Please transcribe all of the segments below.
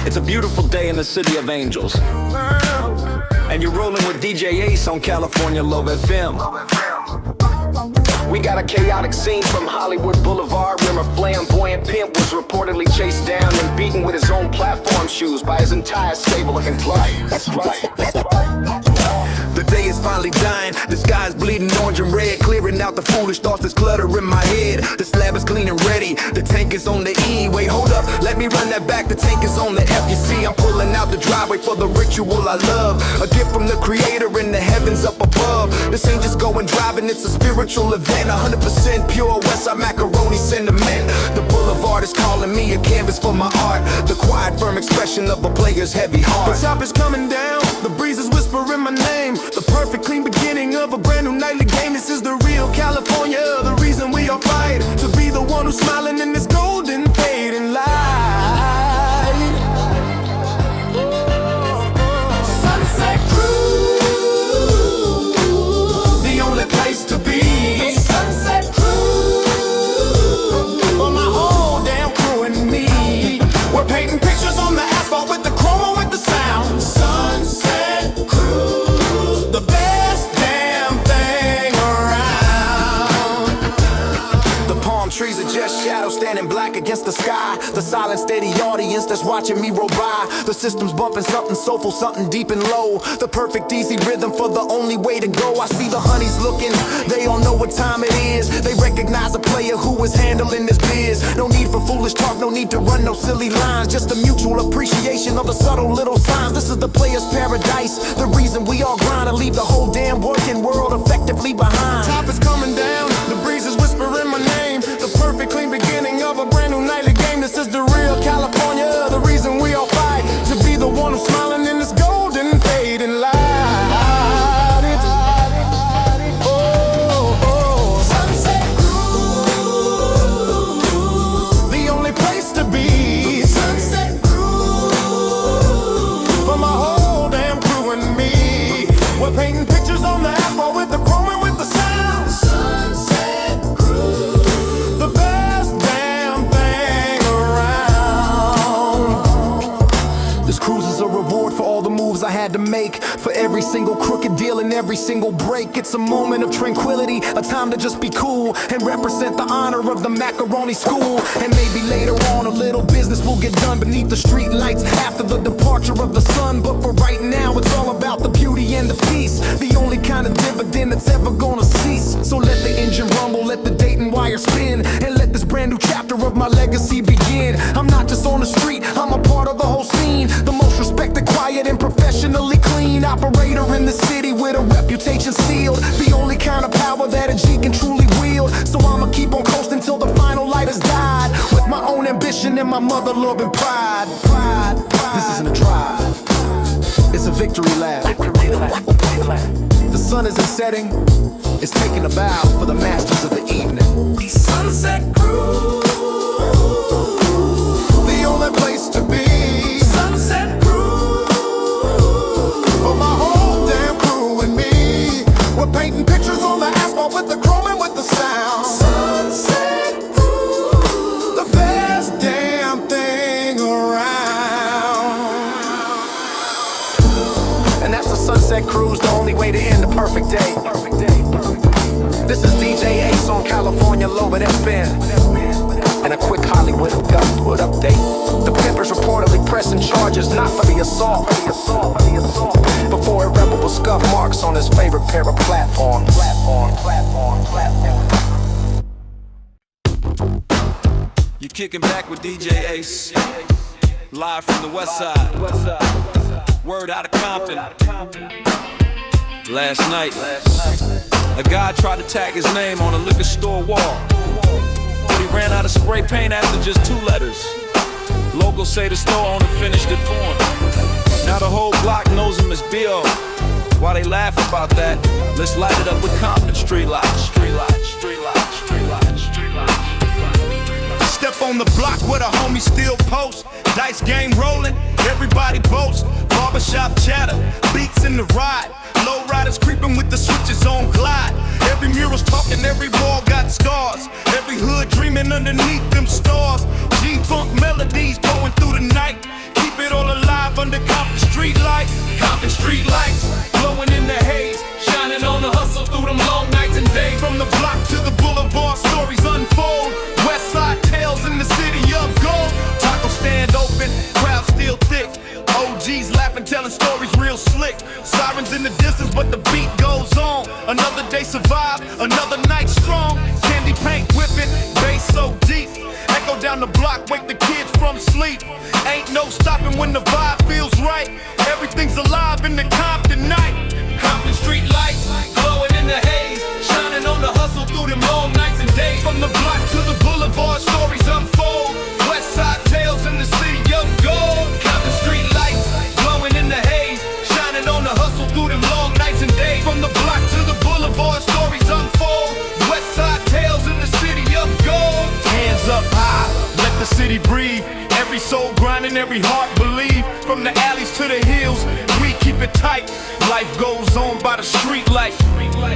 It's a beautiful day in the city of angels, and you're rolling with DJ Ace on California Love FM. We got a chaotic scene from Hollywood Boulevard, where a flamboyant pimp was reportedly chased down and beaten with his own platform shoes by his entire stable of employees. That's right. The day is finally dying, the sky's bleeding orange and red, clearing out the foolish thoughts that's cluttering my head. The slab is clean and ready, the tank is on the E. Wait, hold up, let me run that back, the tank is on the F. You see, I'm pulling out the driveway for the ritual I love, a gift from the creator in the heavens up above. This ain't just going driving, it's a spiritual event, 100% pure Westside macaroni sentiment. The boulevard is calling me a canvas for my art, the quiet firm expression of a player's heavy heart. The top is coming down, the breeze is whispering my name, the perfect clean beginning of a brand new nightly game. This is the real California, the reason we all fight, to be the one who's smiling in this golden fading light. Sunset Cruise, the only place to be. Sunset Cruise, for my whole damn crew and me. We're painting pictures on the asphalt with the chroma, with the sound. Sunset Cruise, the best damn thing around. The palm trees are just shadows standing black against the sky. The silent steady audience that's watching me roll by. The system's bumping something soulful, something deep and low. The perfect easy rhythm for the only way to go. I see the honeys looking, they all know what time it is. They recognize a player who is handling this biz. No need for foolish talk, no need to run no silly lines. Just a mutual appreciation of the subtle little signs. This is the player's paradise, the reason we all grind and leave the whole damn working world effectively behind. Top is coming down, the breeze is whispering my name, the perfect clean beginning of a brand new nightly game. This is the real California, the reason we all fight, to be the one who's smiling in this golden fading light. Sunset Cruise, the only place to be. Sunset Cruise, for my whole damn crew and me. We're painting pictures on the asphalt with the chrome and with the sound. Sunset Cruise, the best damn thing around. This cruise is a reward for all the moves I had to make, for every single crooked deal and every single break. It's a moment of tranquility, a time to just be cool and represent the honor of the macaroni school. And maybe later on a little business will get done beneath the street lights after the departure of the sun. But for right now it's all about the beauty and the peace, the only kind of dividend that's ever gonna cease. So let the engine rumble, let the Dayton wire spin, and let this brand new chapter of my legacy begin. I'm not just on the street, I'm a part of the whole scene, the most respected, quiet and professionally clean operator in the city with a reputation sealed, the only kind of power that a G can truly wield. So I'ma keep on coasting till the final light has died, with my own ambition and my mother love and pride. This isn't a drive, it's a victory lap. The sun isn't setting, it's taking a bow for the masters of the evening. Sunset Cruise, the only place to be. Sunset Cruise, for my whole damn crew and me. We're painting pictures on the asphalt with the chrome and with the sound. Sunset Cruise, the best damn thing around. And that's the Sunset Cruise, the only way to end the perfect day. This is DJ Ace on California Love FM. And a quick Hollywood update. The pimp is reportedly pressing charges not for the assault, before irreparable scuff marks on his favorite pair of platforms. You're kicking back with DJ Ace, live from the West Side. Word out of Compton. Last night, a guy tried to tag his name on a liquor store wall, but he ran out of spray paint after just 2 letters. Locals say the store owner finished it for him. Now the whole block knows him as B.O. While they laugh about that, let's light it up with Compton street lights. Step on the block where the homies still post. Dice game rolling, everybody boasts. Barbershop chatter, beats in the ride. Low riders creeping with the switches on glide. Every mural's talking, every wall got scars. Every underneath them stars. G-funk melodies going through the night. Keep it all block, wake the kids from sleep. Ain't no stopping when the vibe feels right. Everything's alive in the Compton night. Compton street lights, glowing in the haze, shining on the hustle through them long nights and days. From the block to the boulevard, stories unfold. Westside tales in the city of gold. Compton street lights, glowing in the haze, shining on the hustle through them long nights and days. From the block to the boulevard, stories unfold. Westside tales in the city of gold. Hands up high, let the city breathe. Every soul grinding, every heart believe. From the alleys to the hills, we keep it tight. Life goes on by the street light.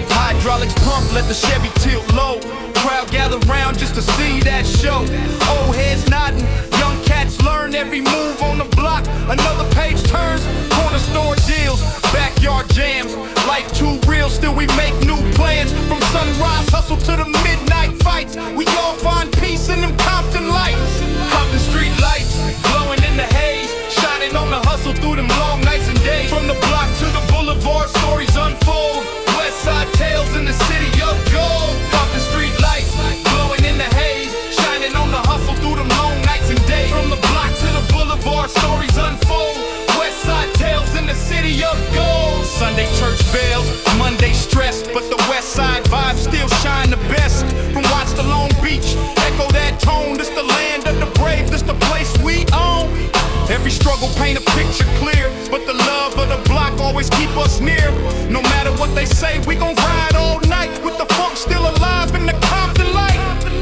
Hydraulics pump, let the Chevy tilt low. Crowd gather round just to see that show. Old heads nodding, young cats learn every move on the block. Another page turns, corner store deals, backyard jams. Life too real, still we make new plans. From sunrise hustle to the midnight fights, we all find peace in them Compton lights. Compton street lights, glowing in the haze, shining on the hustle through them long nights and days. From the block to the boulevard, stories unfold. Westside tales in the city of gold. Compton street lights, glowing in the haze, shining on the hustle through them long nights and days. From the block to the boulevard, stories unfold. Westside tales in the city of gold. Sunday church bells, Monday stress, but the Westside vibes still shine the best. From Watts to Long Beach, echo that tone. This the land of the brave, this the place we own. Every struggle paint a picture clear, but the love of the block always keep us near. No matter what they say, we gon' ride all night with the funk still alive in the Compton light.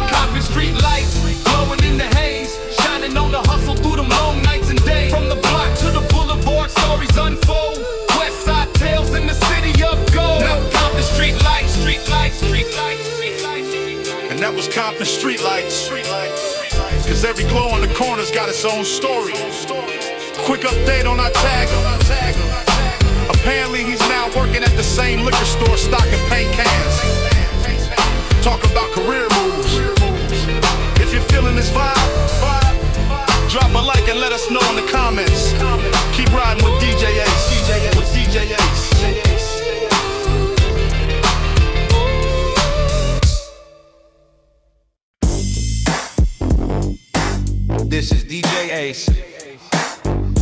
Compton street lights, glowing in the haze, shining on the hustle through them long nights and days. From the block to the boulevard, stories unfold. Westside tales in the city of gold. Now Compton street lights, street lights, street lights, street lights. And that was Compton street lights. Cause every glow on the corner's got its own story. Quick update on our tagger. Apparently he's now working at the same liquor store stocking paint cans. Talk about career moves. If you're feeling this vibe, drop a like and let us know in the comments. Keep riding with DJ Ace. With DJ Ace. This is DJ Ace,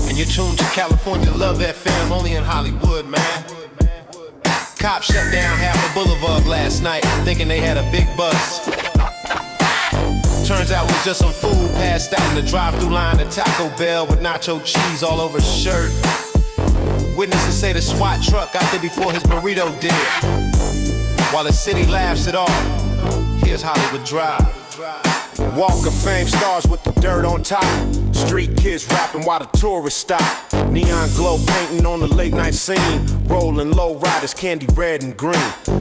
and you're tuned to California Love FM, only in Hollywood, man. Cops shut down half a boulevard last night, thinking they had a big bus. Turns out it was just some fool passed out in the drive-thru line at Taco Bell with nacho cheese all over his shirt. Witnesses say the SWAT truck got there before his burrito did. While the city laughs it off, here's Hollywood Drive. Walk of Fame stars with the dirt on top. Street kids rapping while the tourists stop. Neon glow painting on the late night scene. Rolling low riders, candy red and green.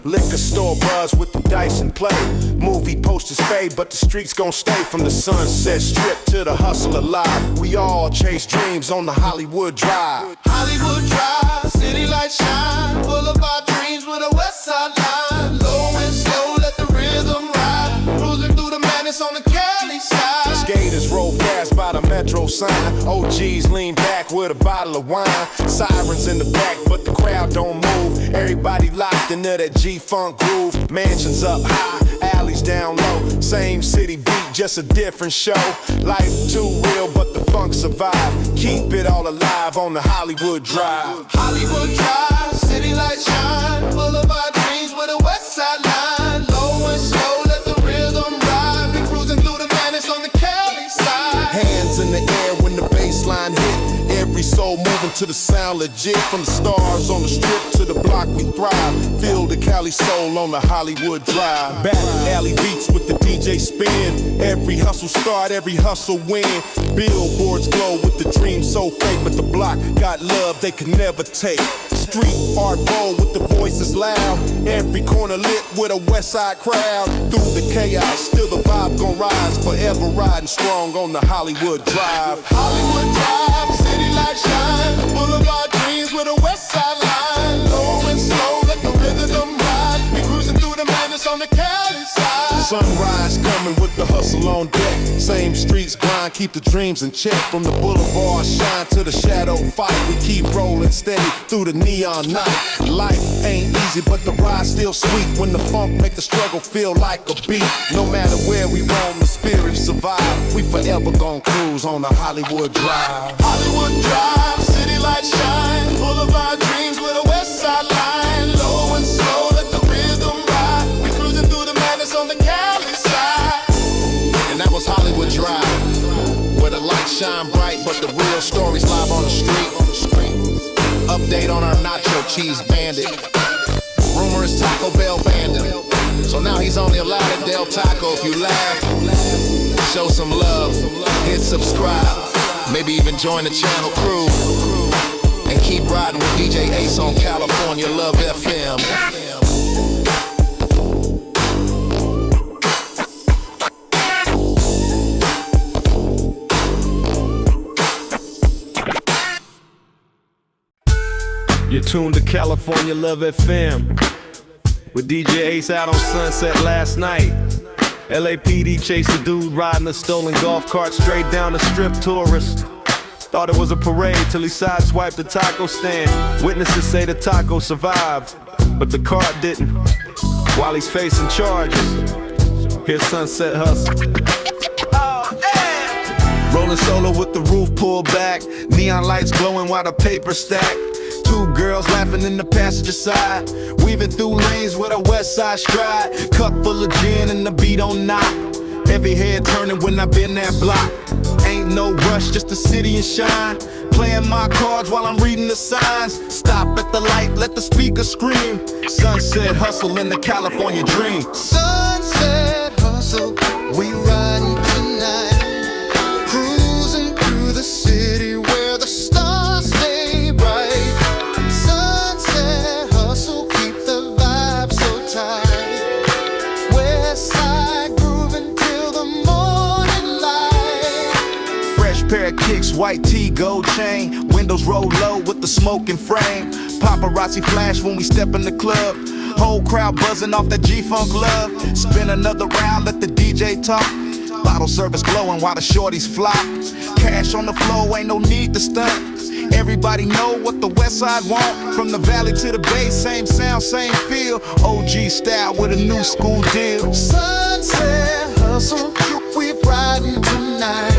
Liquor store buzz with the dice and play. Movie posters fade, but the streets gon' stay. From the Sunset Strip to the hustle alive. We all chase dreams on the Hollywood Drive. Hollywood Drive, city lights shine. Boulevard dreams with a west side line. Low and slow, let the rhythm ride. Cruising through the madness on the Cali side. Skaters roll fast by the metro sign. OGs lean back with a bottle of wine. Sirens in the back, but the crowd don't move. Everybody locked into that G-funk groove. Mansions up high, alleys down low. Same city beat, just a different show. Life too real, but the funk survive. Keep it all alive on the Hollywood Drive. Hollywood Drive, city lights shine. Boulevard dreams with a west side line. Low and slow, let the rhythm ride. We cruising through the madness on the Cali side. Hands in the air when the bass line hit. Every soul moving to the sound legit. From the stars on the strip to the block we thrive. Feel the Cali soul on the Hollywood Drive. Back alley beats with the DJ spin. Every hustle start, every hustle win. Billboards glow with the dream so fake, but the block got love they could never take. Street art bold with the voices loud. Every corner lit with a west side crowd. Through the chaos, still the vibe gon' rise. Forever riding strong on the Hollywood Drive. Hollywood Drive, city lights shine. Boulevard dreams with a west side line. Low and slow, let the rhythm ride. We cruising through the madness on the Cali side. Sunrise coming with the hustle on deck. Same streets grind, keep the dreams in check. From the boulevard shine to the shadow fight. We keep rolling steady through the neon night. Life ain't easy, but the ride's still sweet. When the funk make the struggle feel like a beat. No matter where we roam, the spirit earth survive, we forever gon' cruise on the Hollywood Drive. Hollywood Drive, city lights shine, boulevard dreams with a west side line. Low and slow, let the rhythm ride. We cruising through the madness on the Cali side. And that was Hollywood Drive, where the lights shine bright, but the real stories live on the street. Update on our nacho cheese bandit. Rumor is Taco Bell bandit. So now he's only allowed at Del Taco. If you laugh, show some love, hit subscribe, maybe even join the channel crew, and keep riding with DJ Ace on California Love FM. You're tuned to California Love FM with DJ Ace out on Sunset last night. LAPD chased a dude riding a stolen golf cart straight down the strip. Tourist thought it was a parade till he sideswiped the taco stand. Witnesses say the taco survived, but the cart didn't. While he's facing charges, here's Sunset Hustle. Rolling solo with the roof pulled back, neon lights glowing while the paper stacked. Two girls laughing in the passenger side, weaving through lanes with a west side stride. Cup full of gin and the beat on knock, every head turning when I been that block. Ain't no rush, just the city and shine. Playing my cards while I'm reading the signs. Stop at the light, let the speaker scream. Sunset hustle in the California dream. Sunset hustle, we riding tonight. Cruising through the city where the stars stay bright. Sunset hustle, keep the vibe so tight. Westside grooving till the morning light. Fresh pair of kicks, white tee, gold chain. Windows roll low with the smoking frame. Paparazzi flash when we step in the club. Whole crowd buzzing off that gfunk love. Spin another round, let the DJ talk. Bottle service glowing while the shorties fly. Cash on the floor, ain't no need to stunt. Everybody know what the west side want. From the valley to the bay, same sound, same feel. OG style with a new school deal. Sunset hustle, we riding tonight.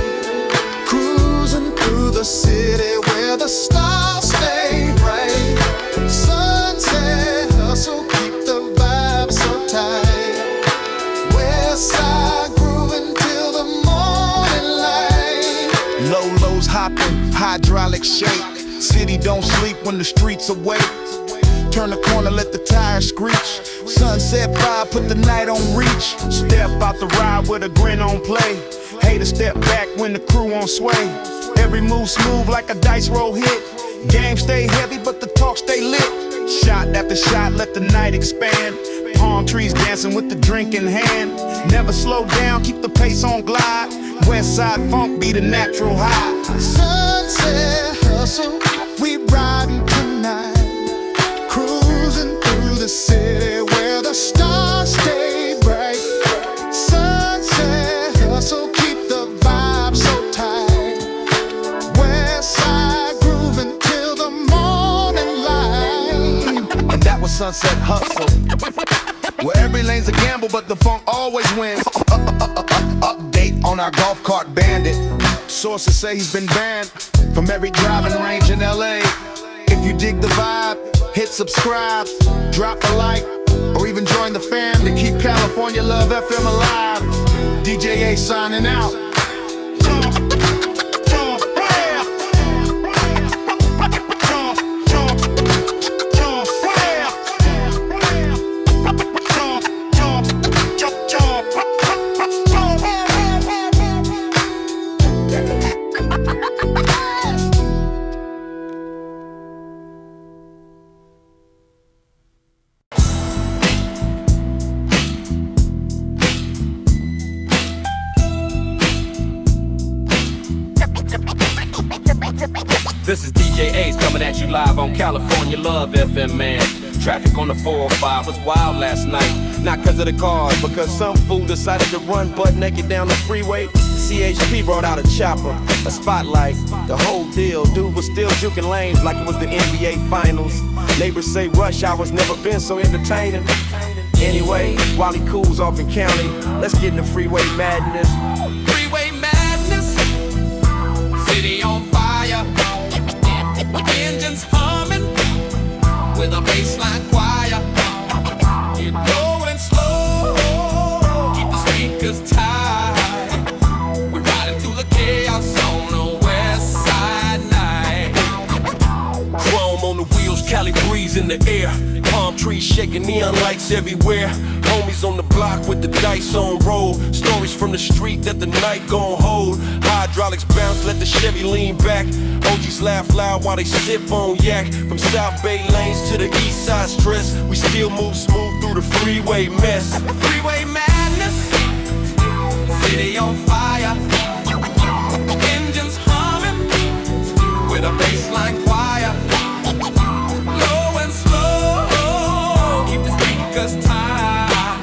Cruising through the city where the stars stay bright. Sunset hustle, keep the vibe so tight. Westside grooving till the morning light. Low lows hopping, hydraulic shake. City don't sleep when the streets awake. Turn the corner, let the tires screech. Sunset vibe, put the night on reach. Step out the ride with a grin on play. Haters step back when the crew on sway. Every move smooth like a dice roll hit. Game stay heavy, but the talk stay lit. Shot after shot, let the night expand. Palm trees dancing with the drink in hand. Never slow down, keep the pace on glide. Westside funk be the natural high. Sunset hustle, we riding tonight. Cruising through the city where the stars stay bright. Sunset hustle, keep the vibe so tight. Westside grooving till the morning light. And that was Sunset Hustle, where every lane's a gamble, but the funk always wins. Update on our golf cart bandit. Sources say he's been banned from every driving range in LA. If you dig the vibe, hit subscribe, drop a like, or even join the fam to keep California Love FM alive. DJ A signing out. This is DJ Ace coming at you live on California Love FM, man. Traffic on the 405 was wild last night. Not cause of the cars, because some fool decided to run butt naked down the freeway. CHP brought out a chopper, a spotlight, the whole deal. Dude was still juking lanes like it was the NBA Finals. Neighbors say rush hour's never been so entertaining. Anyway, while he cools off in county, let's get into Freeway Madness. Cali breeze in the air, palm trees shaking, neon lights everywhere. Homies on the block with the dice on roll. Stories from the street that the night gon' hold. Hydraulics bounce, let the Chevy lean back. OGs laugh loud while they sip on yak. From South Bay lanes to the east side stress, we still move smooth through the freeway mess. Freeway madness, city on fire, engines humming with a bassline choir. Low and slow, keep the speakers tight.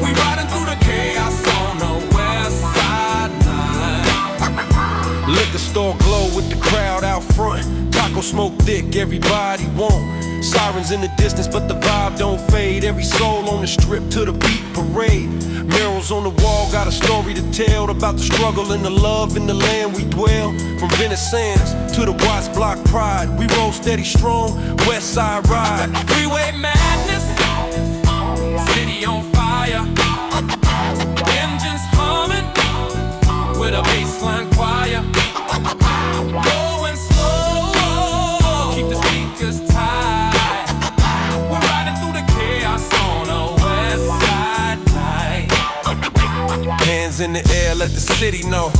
We riding through the chaos on the west side line. Liquor store glow with the crowd out front. Taco smoke thick, everybody want. Sirens in the distance, but the vibe don't fade. Every soul on the strip to the beat parade. Murals on the wall got a story to tell about the struggle and the love in the land we dwell. From Venice Sands to the Watts Block Pride, we roll steady strong, Westside ride. Freeway madness, city on fire, engines humming with a bassline choir. Going slow, keep the speakers tight. We're riding through the chaos on a west side night. Hands in the air, let the city know.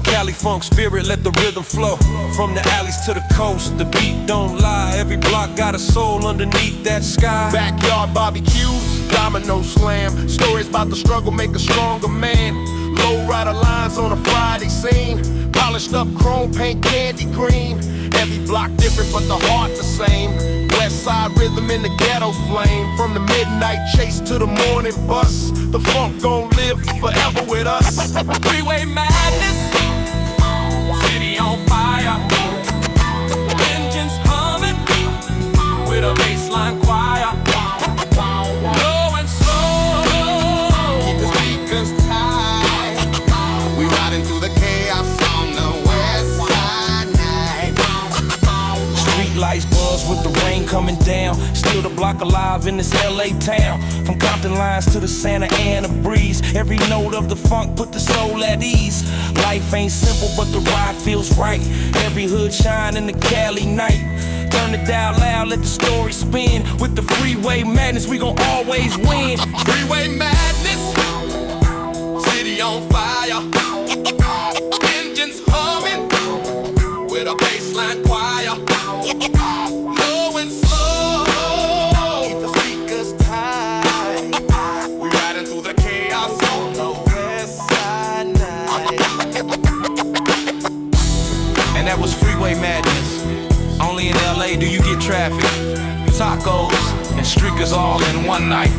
Cali funk spirit, let the rhythm flow. From the alleys to the coast, the beat don't lie. Every block got a soul underneath that sky. Backyard barbecues, domino slam. Stories about the struggle make a stronger man. Lowrider lines on a Friday scene. Polished up chrome paint, candy green. Every block different, but the heart the same. Westside rhythm in the ghetto flame. From the midnight chase to the morning bus, the funk gon' live forever with us. Freeway madness, city on fire, engines humming with a bassline choir. Low and slow, keep the speakers tight. We riding through the chaos on the west side night. Street lights buzz with the rain coming down. Still the block alive in this LA town. From Compton lines to the Santa Ana breeze. Every note of the funk put the soul at ease. Life ain't simple, but the ride feels right. Every hood shine in the Cali night. Turn it down loud, let the story spin. With the freeway madness, we gon' always win. Freeway madness, city on fire, engines humming with a bassline choir. Low and slow, keep the speakers tight. We riding through the chaos on the west side night. And that was Freeway Madness. Only in LA do you get traffic, tacos, and streakers all in one night.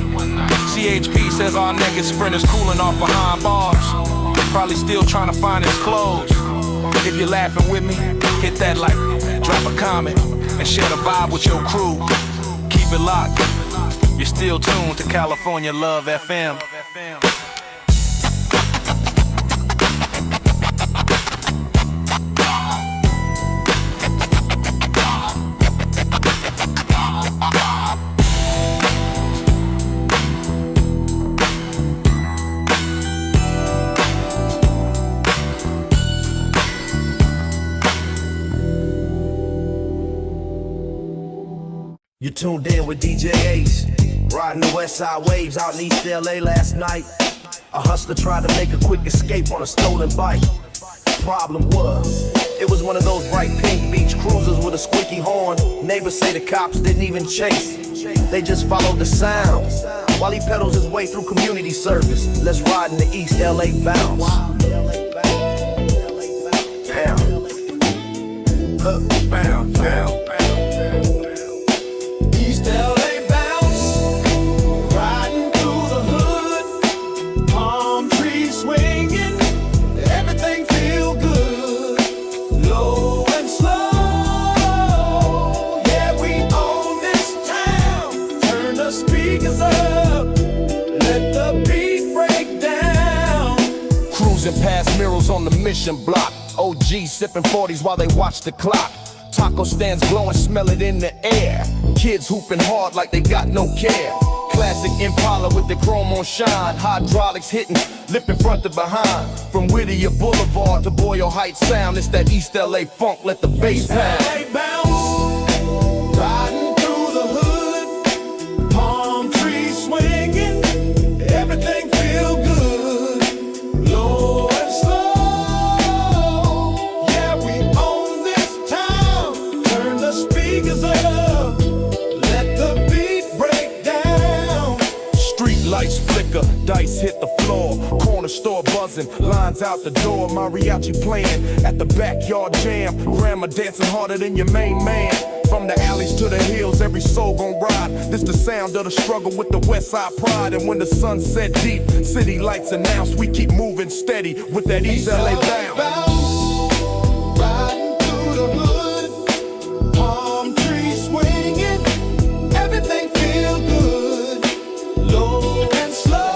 CHP says our naked sprinters cooling off behind bars. Probably still trying to find his clothes. If you're laughing with me, hit that like, drop a comment, and share the vibe with your crew. Keep it locked. You're still tuned to California Love FM. You tuned in with DJ Ace, riding the Westside waves out in East LA last night. A hustler tried to make a quick escape on a stolen bike. Problem was, it was one of those bright pink beach cruisers with a squeaky horn. Neighbors say the cops didn't even chase, they just followed the sound while he pedals his way through community service. Let's ride in the East LA bounce. Pound. Pound, pound. East LA bounce, riding through the hood, palm trees swinging, everything feel good, low and slow, yeah we own this town, turn the speakers up, let the beat break down. Cruising past murals on the Mission Block. OGs sipping 40s while they watch the clock. Taco stands glowing, smell it in the air. Kids hooping hard like they got no care. Classic Impala with the chrome on shine. Hydraulics hitting, lifting front to behind. From Whittier Boulevard to Boyle Heights sound. It's that East LA funk, let the bass pound. LA bounce, riding buzzing, lines out the door, mariachi playing at the backyard jam. Grandma dancing harder than your main man. From the alleys to the hills, every soul gon' ride. This the sound of the struggle with the Westside pride. And when the sun set deep, city lights announce we keep moving steady with that East LA bounce. Riding through the hood, palm trees swinging, everything feel good, low and slow.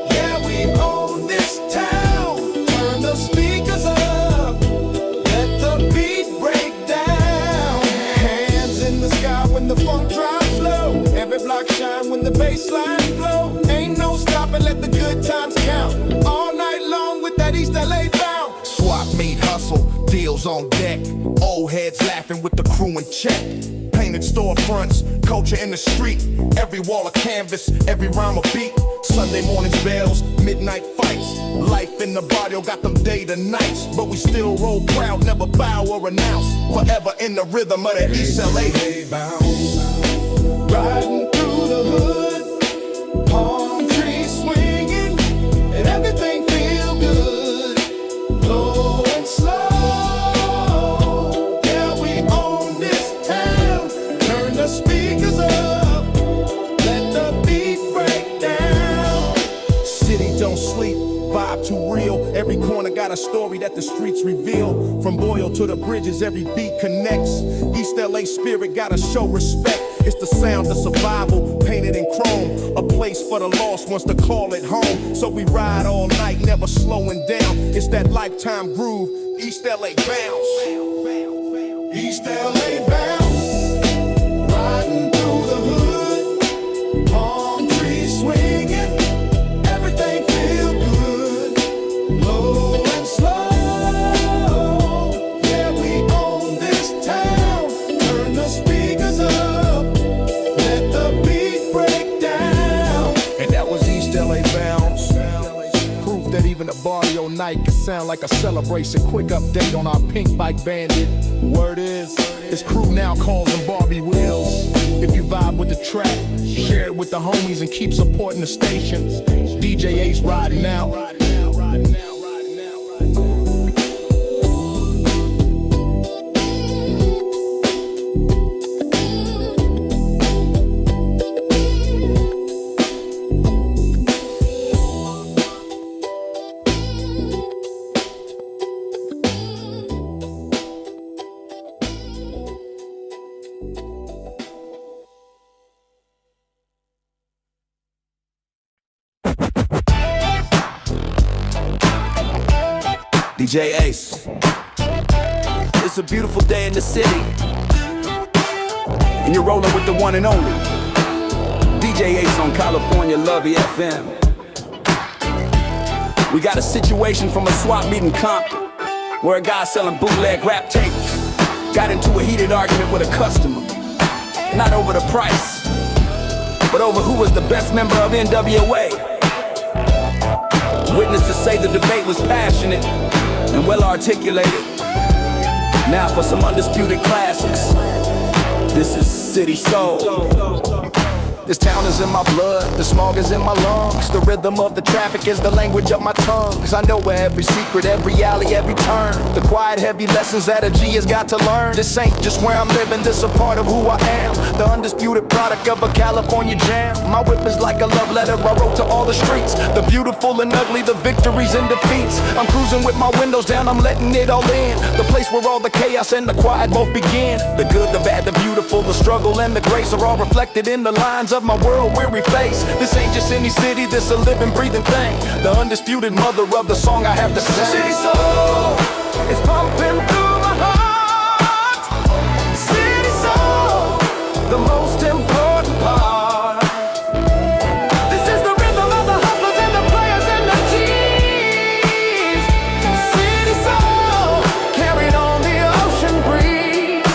Yeah, we own this town. Turn the speakers up, let the beat break down. Hands in the sky when the funk drops low. Every block shine when the bassline flow. Ain't no stopping, let the good times count. All night long with that East LA bounce. Swap meet hustle, deals on deck. Old heads laughing with the crew in check. Painted storefronts, culture in the street. Every wall a canvas, every rhyme a beat. Sunday mornings bells, midnight fights. Life in the barrio got them day to nights. But we still roll proud, never bow or announce. Forever in the rhythm of that East LA bounce. Riding through the hood, palm trees swinging, and everything feel good, low and slow. Yeah, we own this town. Turn the speakers up, let the beat break down. City don't sleep, vibe too real. Every corner got a story that the streets reveal. From Boyle to the bridges, every beat connects. East LA spirit gotta show respect. It's the sound of survival, painted in chrome. A place for the lost ones to call it home. So we ride all night, never slowing down. It's that lifetime groove, East LA bounce. East LA bounce, riding through the hood, palm trees swinging, everything feel good, low and slow. Yeah, we own this town. Turn the speakers up, let the beat break down. And that was East LA bounce. Proof that even a barrio night can sound like a celebration. Quick update on our pink bike bandit. Word is, it's crew now calls them Barbie wheels. If you vibe with the track, share it with the homies and keep supporting the stations. DJ Ace riding out. DJ Ace. It's a beautiful day in the city, and you're rolling with the one and only DJ Ace on CaliforniaLove FM. We got a situation from a swap meet in Compton, where a guy selling bootleg rap tapes got into a heated argument with a customer. Not over the price, but over who was the best member of NWA. Witnesses say the debate was passionate and well articulated. Now for some undisputed classics. This is City Soul. This town is in my blood, the smog is in my lungs. The rhythm of the traffic is the language of my tongue. Cause I know where every secret, every alley, every turn. The quiet, heavy lessons that a G has got to learn. This ain't just where I'm living, this a part of who I am. The undisputed product of a California jam. My whip is like a love letter I wrote to all the streets. The beautiful and ugly, the victories and defeats. I'm cruising with my windows down, I'm letting it all in. The place where all the chaos and the quiet both begin. The good, the bad, the beautiful, the struggle and the grace are all reflected in the lines of my world where we face. This ain't just any city, this a living, breathing thing. The undisputed mother of the song I have to sing. City soul is pumping through my heart. City soul, the most important part. This is the rhythm of the hustlers and the players and the G's. City soul, carried on the ocean breeze.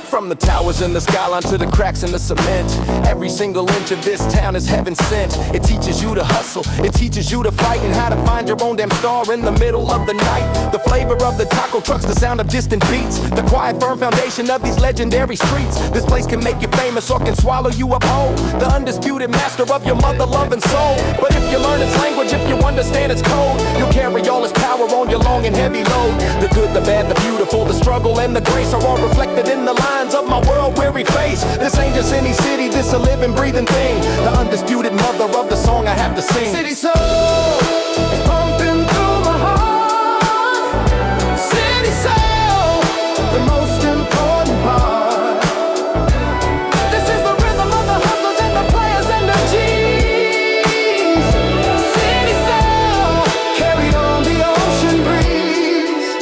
From the towers in the skyline to the cracks in the cement. Every single inch of this town is heaven sent. It teaches you to hustle, it teaches you to fight, and how to find your own damn star in the middle of the night. The flavor of the taco trucks, the sound of distant beats, the quiet firm foundation of these legendary streets. This place can make you famous or can swallow you up whole. The undisputed master of your mother loving soul. But if you learn its language, if you understand its code, you'll carry all its power on your long and heavy load. The good, the bad, the beautiful, the struggle and the grace are all reflected in the lines of my world-weary face. This ain't just any city, this a living, breathing thing. The undisputed mother of the song I have to sing. City soul is pumping through my heart. City soul, the most important part. This is the rhythm of the hustlers and the players and the G's. City soul, carried on the ocean breeze.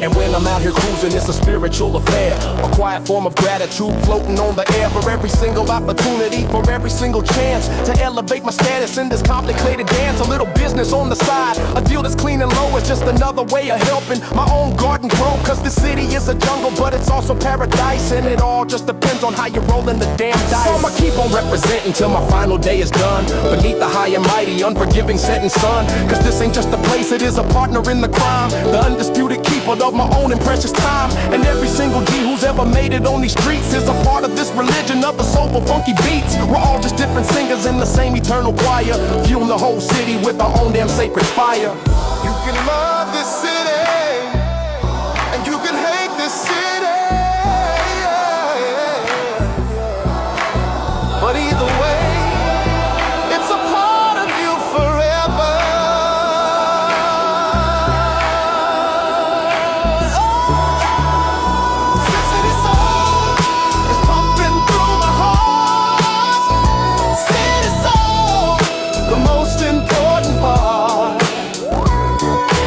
And when I'm out here cruising, it's a spiritual affair, a quiet form of gratitude floating on the air for every single opportunity, for every single chance to elevate my status in this complicated dance. A little business on the side, a deal that's clean and low is just another way of helping my own garden grow. Cause the city is a jungle, but it's also paradise, and it all just depends on how you're rolling the damn dice. So I'ma keep on representing till my final day is done, beneath the high and mighty, unforgiving setting sun. Cause this ain't just a place, it is a partner in the crime, the undisputed keeper of my own and precious time. And every single G who's ever made it on these streets is a part of this religion of the soulful funky beats. We're all just different singers in the same eternal choir, fueling the whole city with our own damn sacred fire. You can love this city, and you can hate this city, but either way, it's a part of you forever. City soul is pumping through my heart. City soul, the most important part.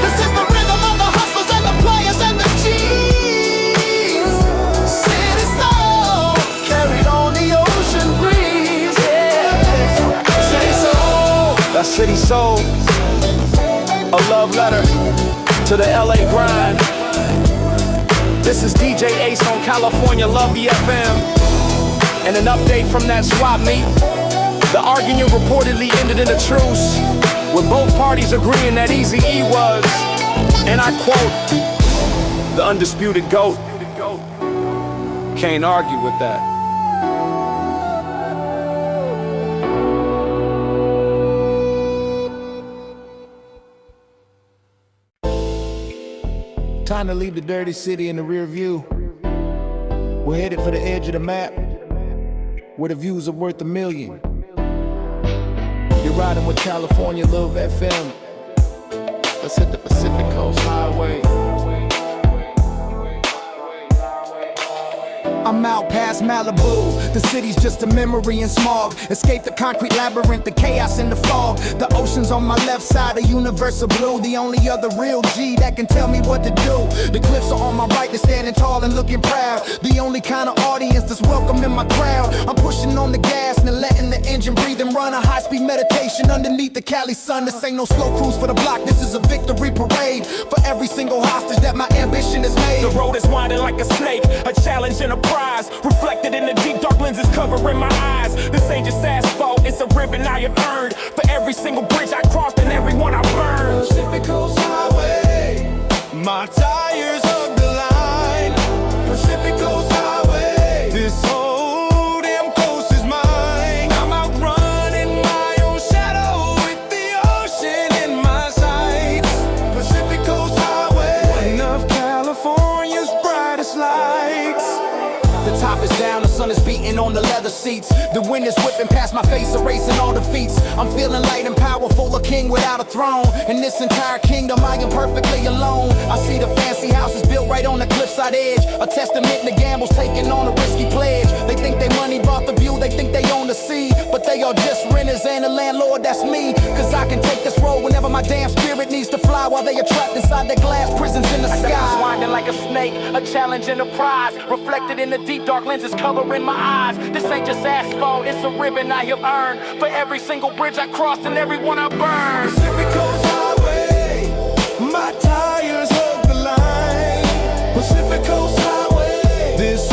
This is the rhythm of the hustlers and the players and the G's. City soul, carried on the ocean breeze. Yeah. City soul. That's City Soul, a love letter to the LA grind. This is DJ Ace on California Love FM, and an update from that swap meet. The argument reportedly ended in a truce, with both parties agreeing that Eazy-E was, and I quote, the undisputed GOAT. Can't argue with that. Time to leave the dirty city in the rear view. We're headed for the edge of the map, where the views are worth $1 million. You're riding with California Love FM. Let's hit the Pacific Coast Highway. I'm out past Malibu. The city's just a memory in smog. Escape the concrete labyrinth, the chaos in the fog. The ocean's on my left side, a universe of blue. The only other real G that can tell me what to do. The cliffs are on my right, they're standing tall and looking proud. The only kind of audience that's welcome in my crowd. I'm pushing on the gas and letting the engine breathe and run a high-speed meditation underneath the Cali sun. This ain't no slow cruise for the block, this is a victory parade for every single hostage that my ambition has made. The road is winding like a snake, a challenge and a prize, reflected in the deep dark lenses covering my eyes. This ain't just asphalt, it's a ribbon I have earned for every single bridge I crossed and every one I burned. Pacific Coast Highway, my tires hug the line. Pacific Coast Highway, this whole damn coast is mine. I'm out running my own shadow with the ocean in my sights. Pacific Coast Highway, one of California's brightest lights. The top is down, the sun is beating on the leather seats. The wind is whipping past my face, erasing all defeats. I'm feeling light and powerful, a king without a throne. In this entire kingdom, I am perfectly alone. I see the fancy houses built right on the cliffside edge, a testament to gambles taking on a risky pledge. They think they money bought the view, they think they own the sea, but they are just renters and the landlord, that's me. Cause I can take this road whenever my damn spirit needs to fly, while they are trapped inside their glass prisons in the sky. Winding like a snake, a challenge and a prize, reflected in the deep dark lenses covering my eyes. This ain't just asphalt, it's a ribbon I have earned for every single bridge I crossed and every one I burned. Pacific Coast Highway, my tires hug the line. Pacific Coast Highway, this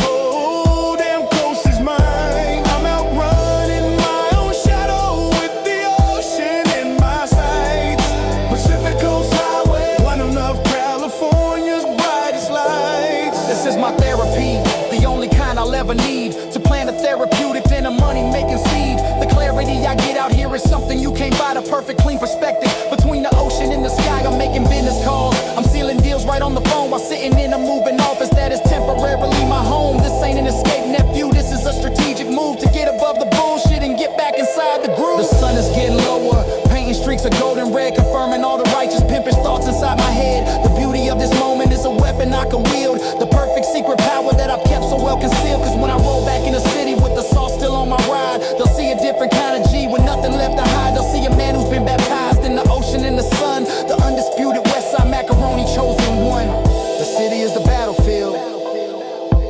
perfect clean perspective between the ocean and the sky. I'm making business calls, I'm sealing deals right on the phone while sitting in a moving office that is temporarily my home. This ain't an escape, nephew, this is a strategic move to get above the bullshit and get back inside the groove. The sun is getting lower, painting streaks of golden red, confirming all the righteous pimpish thoughts inside my head. The beauty of this moment is a weapon I can wield, the perfect secret power that I've kept so well concealed. Cause when I roll back in the city with the sauce still on my ride, they'll see a different kind of G with nothing left to hide. They'll see a man who's been baptized in the ocean and the sun, the undisputed Westside macaroni chosen one. The city is the battlefield,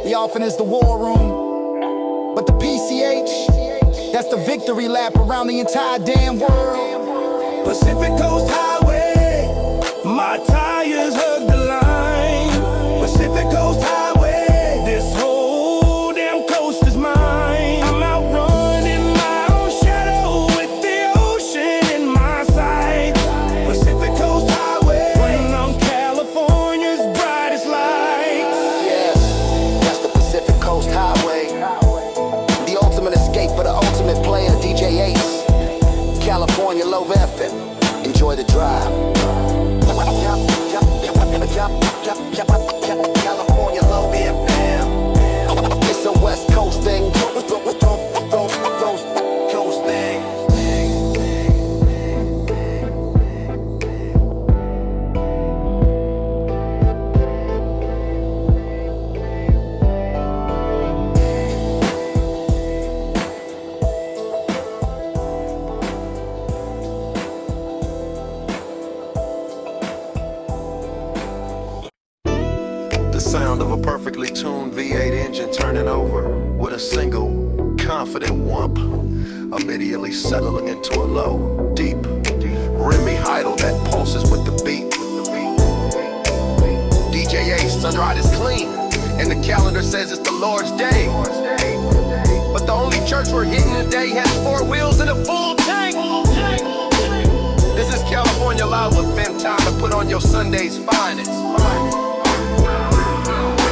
the offing is the war room, but the PCH, that's the victory lap around the entire damn world. Pacific Coast Highway, my tires hug the line. Pacific Coast Highway, this whole damn coast is mine. I'm outrunning my own shadow with the ocean in my sight. Pacific Coast Highway, running on California's brightest lights. Yeah, that's the Pacific Coast Highway, the ultimate escape for the ultimate player, DJ Ace. California Love FM, enjoy the drive. California Love FM, it's a West Coast thing. Coast thing. Sound of a perfectly tuned V8 engine turning over with a single confident whump, immediately settling into a low, deep, Remy idle that pulses with the beat. DJ Ace, sunride is clean, and the calendar says it's the Lord's day. But the only church we're hitting today has 4 wheels and a full tank. This is California Love with Fem time to put on your Sunday's finest.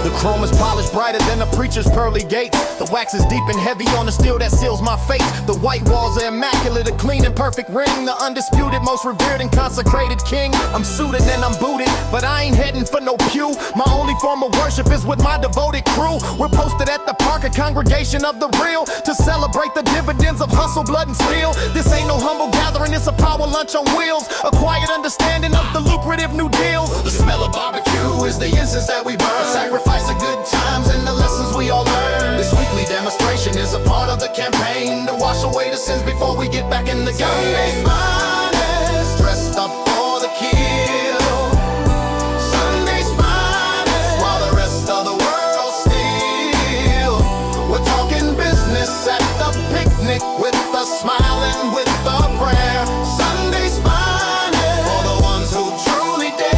The chrome is polished brighter than the preacher's pearly gates. The wax is deep and heavy on the steel that seals my fate. The white walls are immaculate, a clean and perfect ring. The undisputed, most revered and consecrated king. I'm suited and I'm booted, but I ain't heading for no pew. My only form of worship is with my devoted crew. We're posted at the park, a congregation of the real, to celebrate the dividends of hustle, blood, and steel. This ain't no humble gathering, it's a power lunch on wheels. A quiet understanding of the lucrative new deals. The smell of barbecue is the incense that we burn. Sacrifice the good times and the lessons we all learn. This weekly demonstration is a part of the campaign to wash away the sins before we get back in the game. Sunday's finest, dressed up for the kill. Sunday's finest, while the rest of the world still. We're talking business at the picnic with a smile and with a prayer. Sunday's finest, for the ones who truly dare.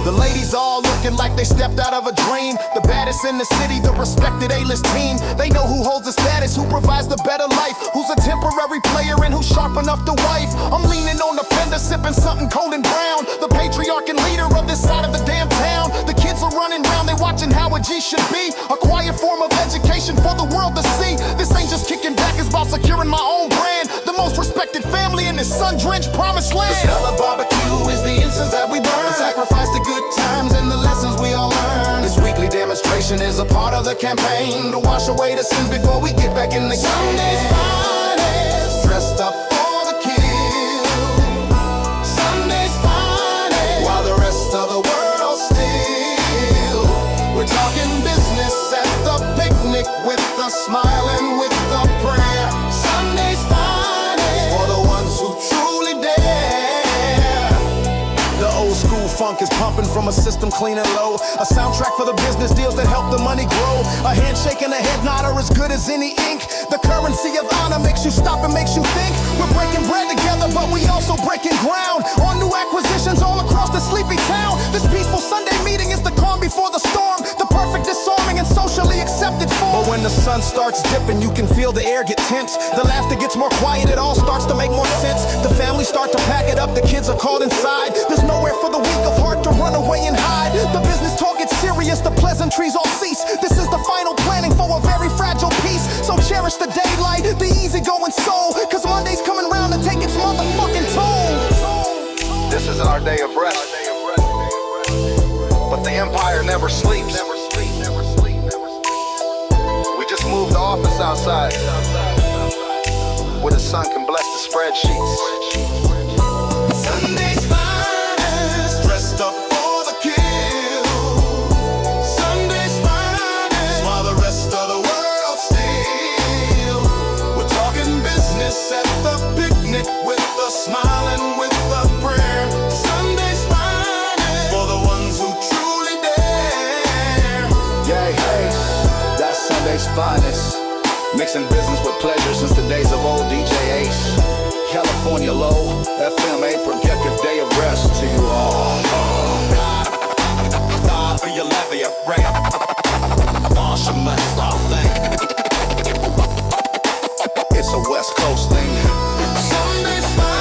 The ladies all looking like they stepped out of a dream. The baddest in the city, the respected A-list team. They know who holds the status, who provides the better life, who's a temporary player and who's sharp enough to wife. I'm leaning on the fender, sipping something cold and brown. The patriarch and leader of this side of the damn town. The kids are running round, they watching how a G should be. A quiet form of education for the world to see. This ain't just kicking back, it's about securing my own brand. The most respected family in this sun-drenched promised land. The smell of barbecue is the incense that we burn. Sacrifice the good times and the lessons we all learn. This weekly demonstration is a part of the campaign to wash away the sins before we get back in the game. Sunday's finest, dressed up for the kill. Sunday's finest, while the rest of the world still. We're talking business at the picnic with a smile and with a prayer. Sunday's finest, for the ones who truly dare. The old school funk is pumping from a system clean and low. A soundtrack for the business deals that help the money grow. A handshake and a head nod are as good as any ink. The currency of honor makes you stop and makes you think. We're breaking bread together, but we also breaking ground on new acquisitions all across the sleepy town. This peaceful Sunday meeting is the calm before the storm, the perfect disarming and socially accepted form. But when the sun starts dipping, you can feel the air get tense. The laughter gets more quiet, it all starts to make more sense. The family start to pack it up, the kids are called inside. There's nowhere for the weak of heart to run away and hide. The business talk gets serious, the pleasantries all cease. This is the final planning for a very fragile peace. So cherish the daylight, the easygoing soul, cause Monday's coming round. our day of rest. But the empire never sleeps. We just moved the office outside where the sun can bless the spreadsheets. Sunday's finest, dressed up for the kill. Sunday's finest, while the rest of the world still. We're talking business at the picnic with a smile and with a prayer. Sunday's finest, for the ones who truly dare. Yay, hey, that's Sunday's finest. Mixing business with pleasure since the days of old DJ Ace. California Low, FM 8, projective day of rest to you all. God for your levy of rap. Awesome, that's all thing. It's a West Coast thing. Sunday's finest.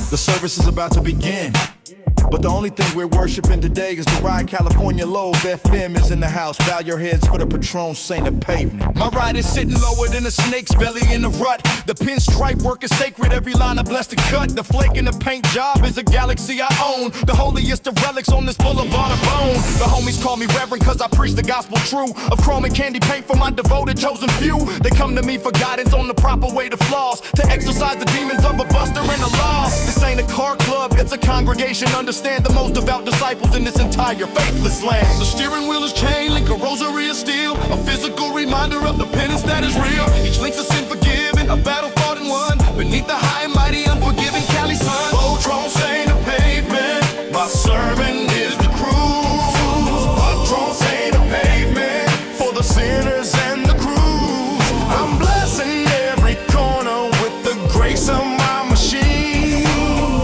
The service is about to begin, but the only thing we're worshiping today is the ride CaliforniaLove. FM is in the house. Bow your heads for the Patron Saint of pavement. My ride is sitting lower than a snake's belly in the rut. The pinstripe work is sacred, every line I bless to cut. The flake in the paint job is a galaxy I own. The holiest of relics on this boulevard of bone. The homies call me reverend cause I preach the gospel true. Of chrome and candy paint for my devoted chosen few. They come to me for guidance on the proper way to floss, to exorcise the demons of a buster and a loss. This ain't a car club, it's a congregation. Understand the most devout disciples in this entire faithless land. The steering wheel is chain link, a rosary is steel, a physical reminder of the penance that is real. Each link's a sin forgiven, a battle fought and won, beneath the high and mighty unforgiving Cali sun. Patron Saint of pavement, my sermon is the cruise. Patron Saint of pavement, for the sinners and the cruise. I'm blessing every corner with the grace of my machine.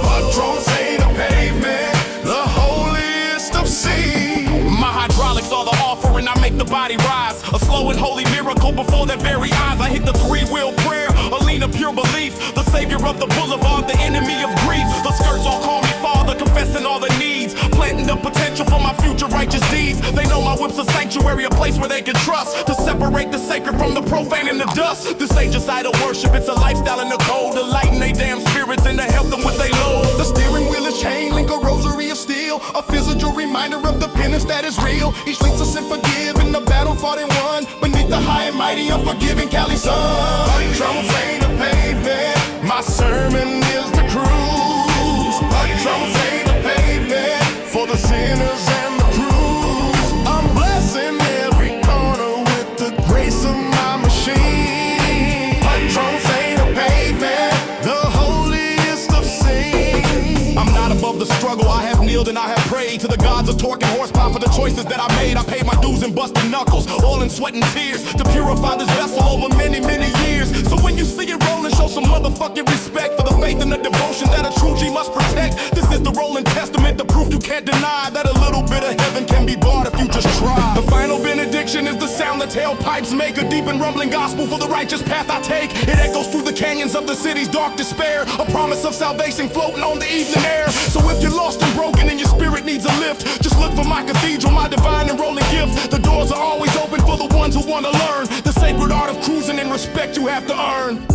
Patron Saint of pavement, the holiest of seas. My hydraulics are the offering, I make the body rise. A slow and holy miracle before their very eyes. I hit the three-wheel prayer, a lean of pure belief. The savior of the boulevard, the enemy of grief. The skirts all call me father, confessing all the needs. Planting the potential for my future righteous deeds. They know my whip's a sanctuary, a place where they can trust, to separate the sacred from the profane and the dust. This ain't just idol worship, it's a lifestyle in the cold, to lighten they damn spirits and to help them with they load. The steering wheel is chain link, a rosary of steel, a physical reminder of the penance that is real. Each link's a sin forgiven, a battle fought and won, beneath the high and mighty unforgiving Cali sun. Patron Saint of pavement, my sermon is the cruise. Patron Saint of pavement, for the sinners and the cruise. I'm blessing every corner with the grace of my machine. Patron Saint of pavement, the holiest of saints. I'm not above the struggle, I have kneeled and I have prayed to the gods of torque and horsepower for the choices that I made. I paid my dues in busted knuckles, all in sweat and tears, to purify this vessel over many, many years. So when you see it rolling, show some motherfucking respect for the faith and the devotion that a true G must protect. This is the rolling testament, the proof you can't deny, that a little bit of heaven can be bought if you just try. The final benediction is the sound the tailpipes make, a deep and rumbling gospel for the righteous path I take. It echoes through the canyons of the city's dark despair, a promise of salvation floating on the evening air. So if you're lost and broken and your spirit needs a lift, just look for my cathedral, my divine and rolling gift. The doors are always open for the ones who want to learn the sacred art of cruising and respect you have to earn.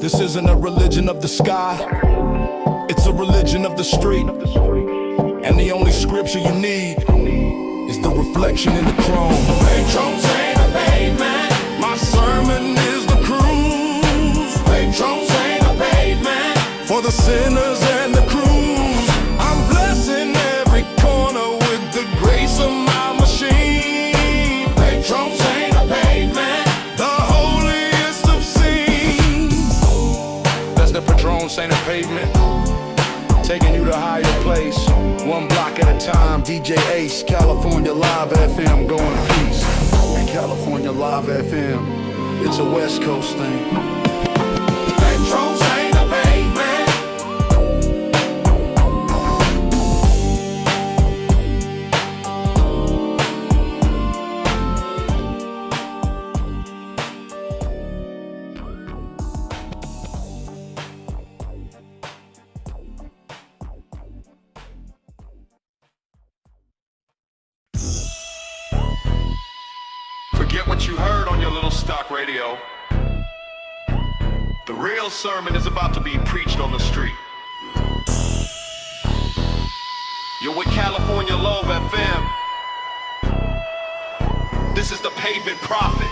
This isn't a religion of the sky, it's a religion of the street. And the only scripture you need is the reflection in the chrome. Patron Saint of pavement, my sermon is the cruise. Patron Saint of pavement, for the sinners and the cruise. I'm blessing every corner with the grace of my machine. Patron Saint of pavement, the holiest of scenes. That's the Patron Saint of pavement, taking you to a higher place, one block at a time. DJ Ace, California Live FM, go in peace. California Live FM, it's a West Coast thing. Metros ain't a pavement. Forget what you heard on your little stock radio. The real sermon is about to be preached on the street. You're with California Love FM. This is the pavement prophet.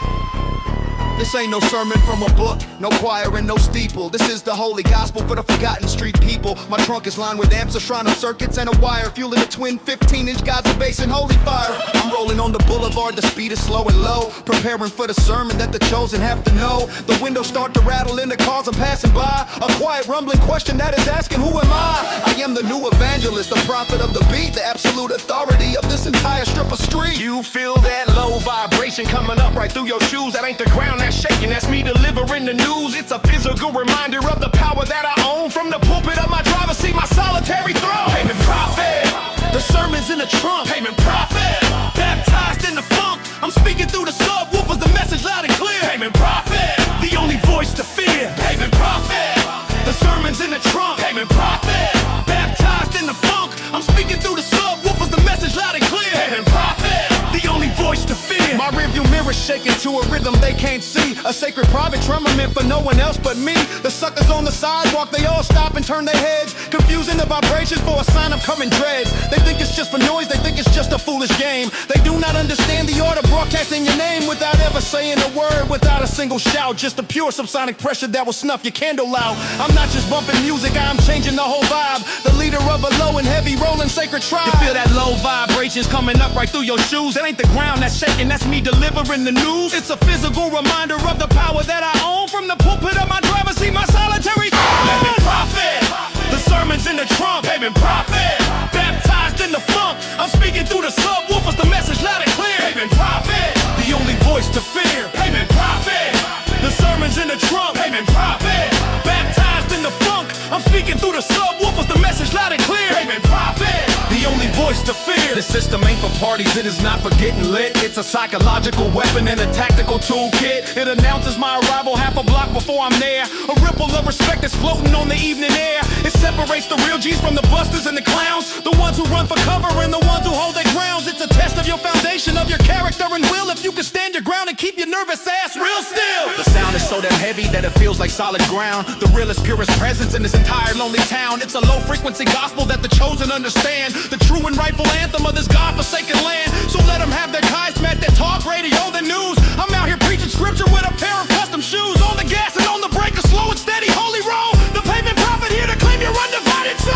This ain't no sermon from a book, no choir and no steeple. This is the holy gospel for the forgotten street people. My trunk is lined with amps, a shrine of circuits, and a wire, fueling a twin 15-inch God's of bass and holy fire. I'm rolling on the boulevard, the speed is slow and low, preparing for the sermon that the chosen have to know. The windows start to rattle in the cars I'm passing by. A quiet rumbling question that is asking, who am I? I am the new evangelist, the prophet of the beat, the absolute authority of this entire strip of street. You feel that low vibration coming up right through your shoes. That ain't the ground that's shaking, that's me delivering the news. It's a physical reminder of the power that I own. From the pulpit of my driver's seat, my solitary throne. Pavement prophet, the sermon's in the trunk. Pavement prophet, baptized in the funk. I'm speaking through the subwoofers, the message loud and clear. Pavement prophet, the only voice to fear. Pavement prophet, the sermon's in the trunk. Pavement prophet, baptized in the funk. I'm speaking through the subwoofers, the message loud and clear. Pavement prophet, the only voice to fear. My rearview mirror shaking to a rhythm they can't see. A sacred private tremor meant for no one else but me. The suckers on the sidewalk, they all stop and turn their heads, confusing the vibrations for a sign of coming dreads. They think it's just for noise, they think it's just a foolish game. They do not understand the order broadcasting your name without ever saying a word, without a single shout. Just a pure subsonic pressure that will snuff your candle out. I'm not just bumping music, I'm changing the whole vibe. The leader of a low and heavy rolling sacred tribe. You feel that low vibrations coming up right through your shoes. It ain't the ground that's shaking, that's me delivering the news. It's a physical reminder of the power that I own. From the pulpit of my driver's seat, my solitary pavement prophet, the sermon's in the trunk. Pavement prophet, baptized in the funk. I'm speaking through the subwoofers, the message loud and clear. Pavement prophet, the only voice to fear. Pavement prophet, the sermon's in the trunk. Pavement prophet, baptized in the funk. I'm speaking through the subwoofers, the message loud and clear. Pavement prophet, the only voice to fear. The system ain't for parties, it is not for getting lit. It's a psychological weapon and a tactical toolkit. It announces my arrival half a block before I'm there. A ripple of respect is floating on the evening air. It separates the real G's from the busters and the clowns, the ones who run for cover and the ones who hold their grounds. It's a test of your foundation, of your character and will. If you can stand your ground and keep your nervous ass real still. The sound is so damn heavy that it feels like solid ground. The realest, purest presence in this entire lonely town. It's a low frequency gospel that the chosen understand. The true and rightful anthem of this God-forsaken land. So let them have their Kaismat, their talk radio, the news. I'm out here preaching scripture with a pair of custom shoes. On the gas and on the brake, a slow and steady holy roll. The pavement prophet here to claim your undivided soul.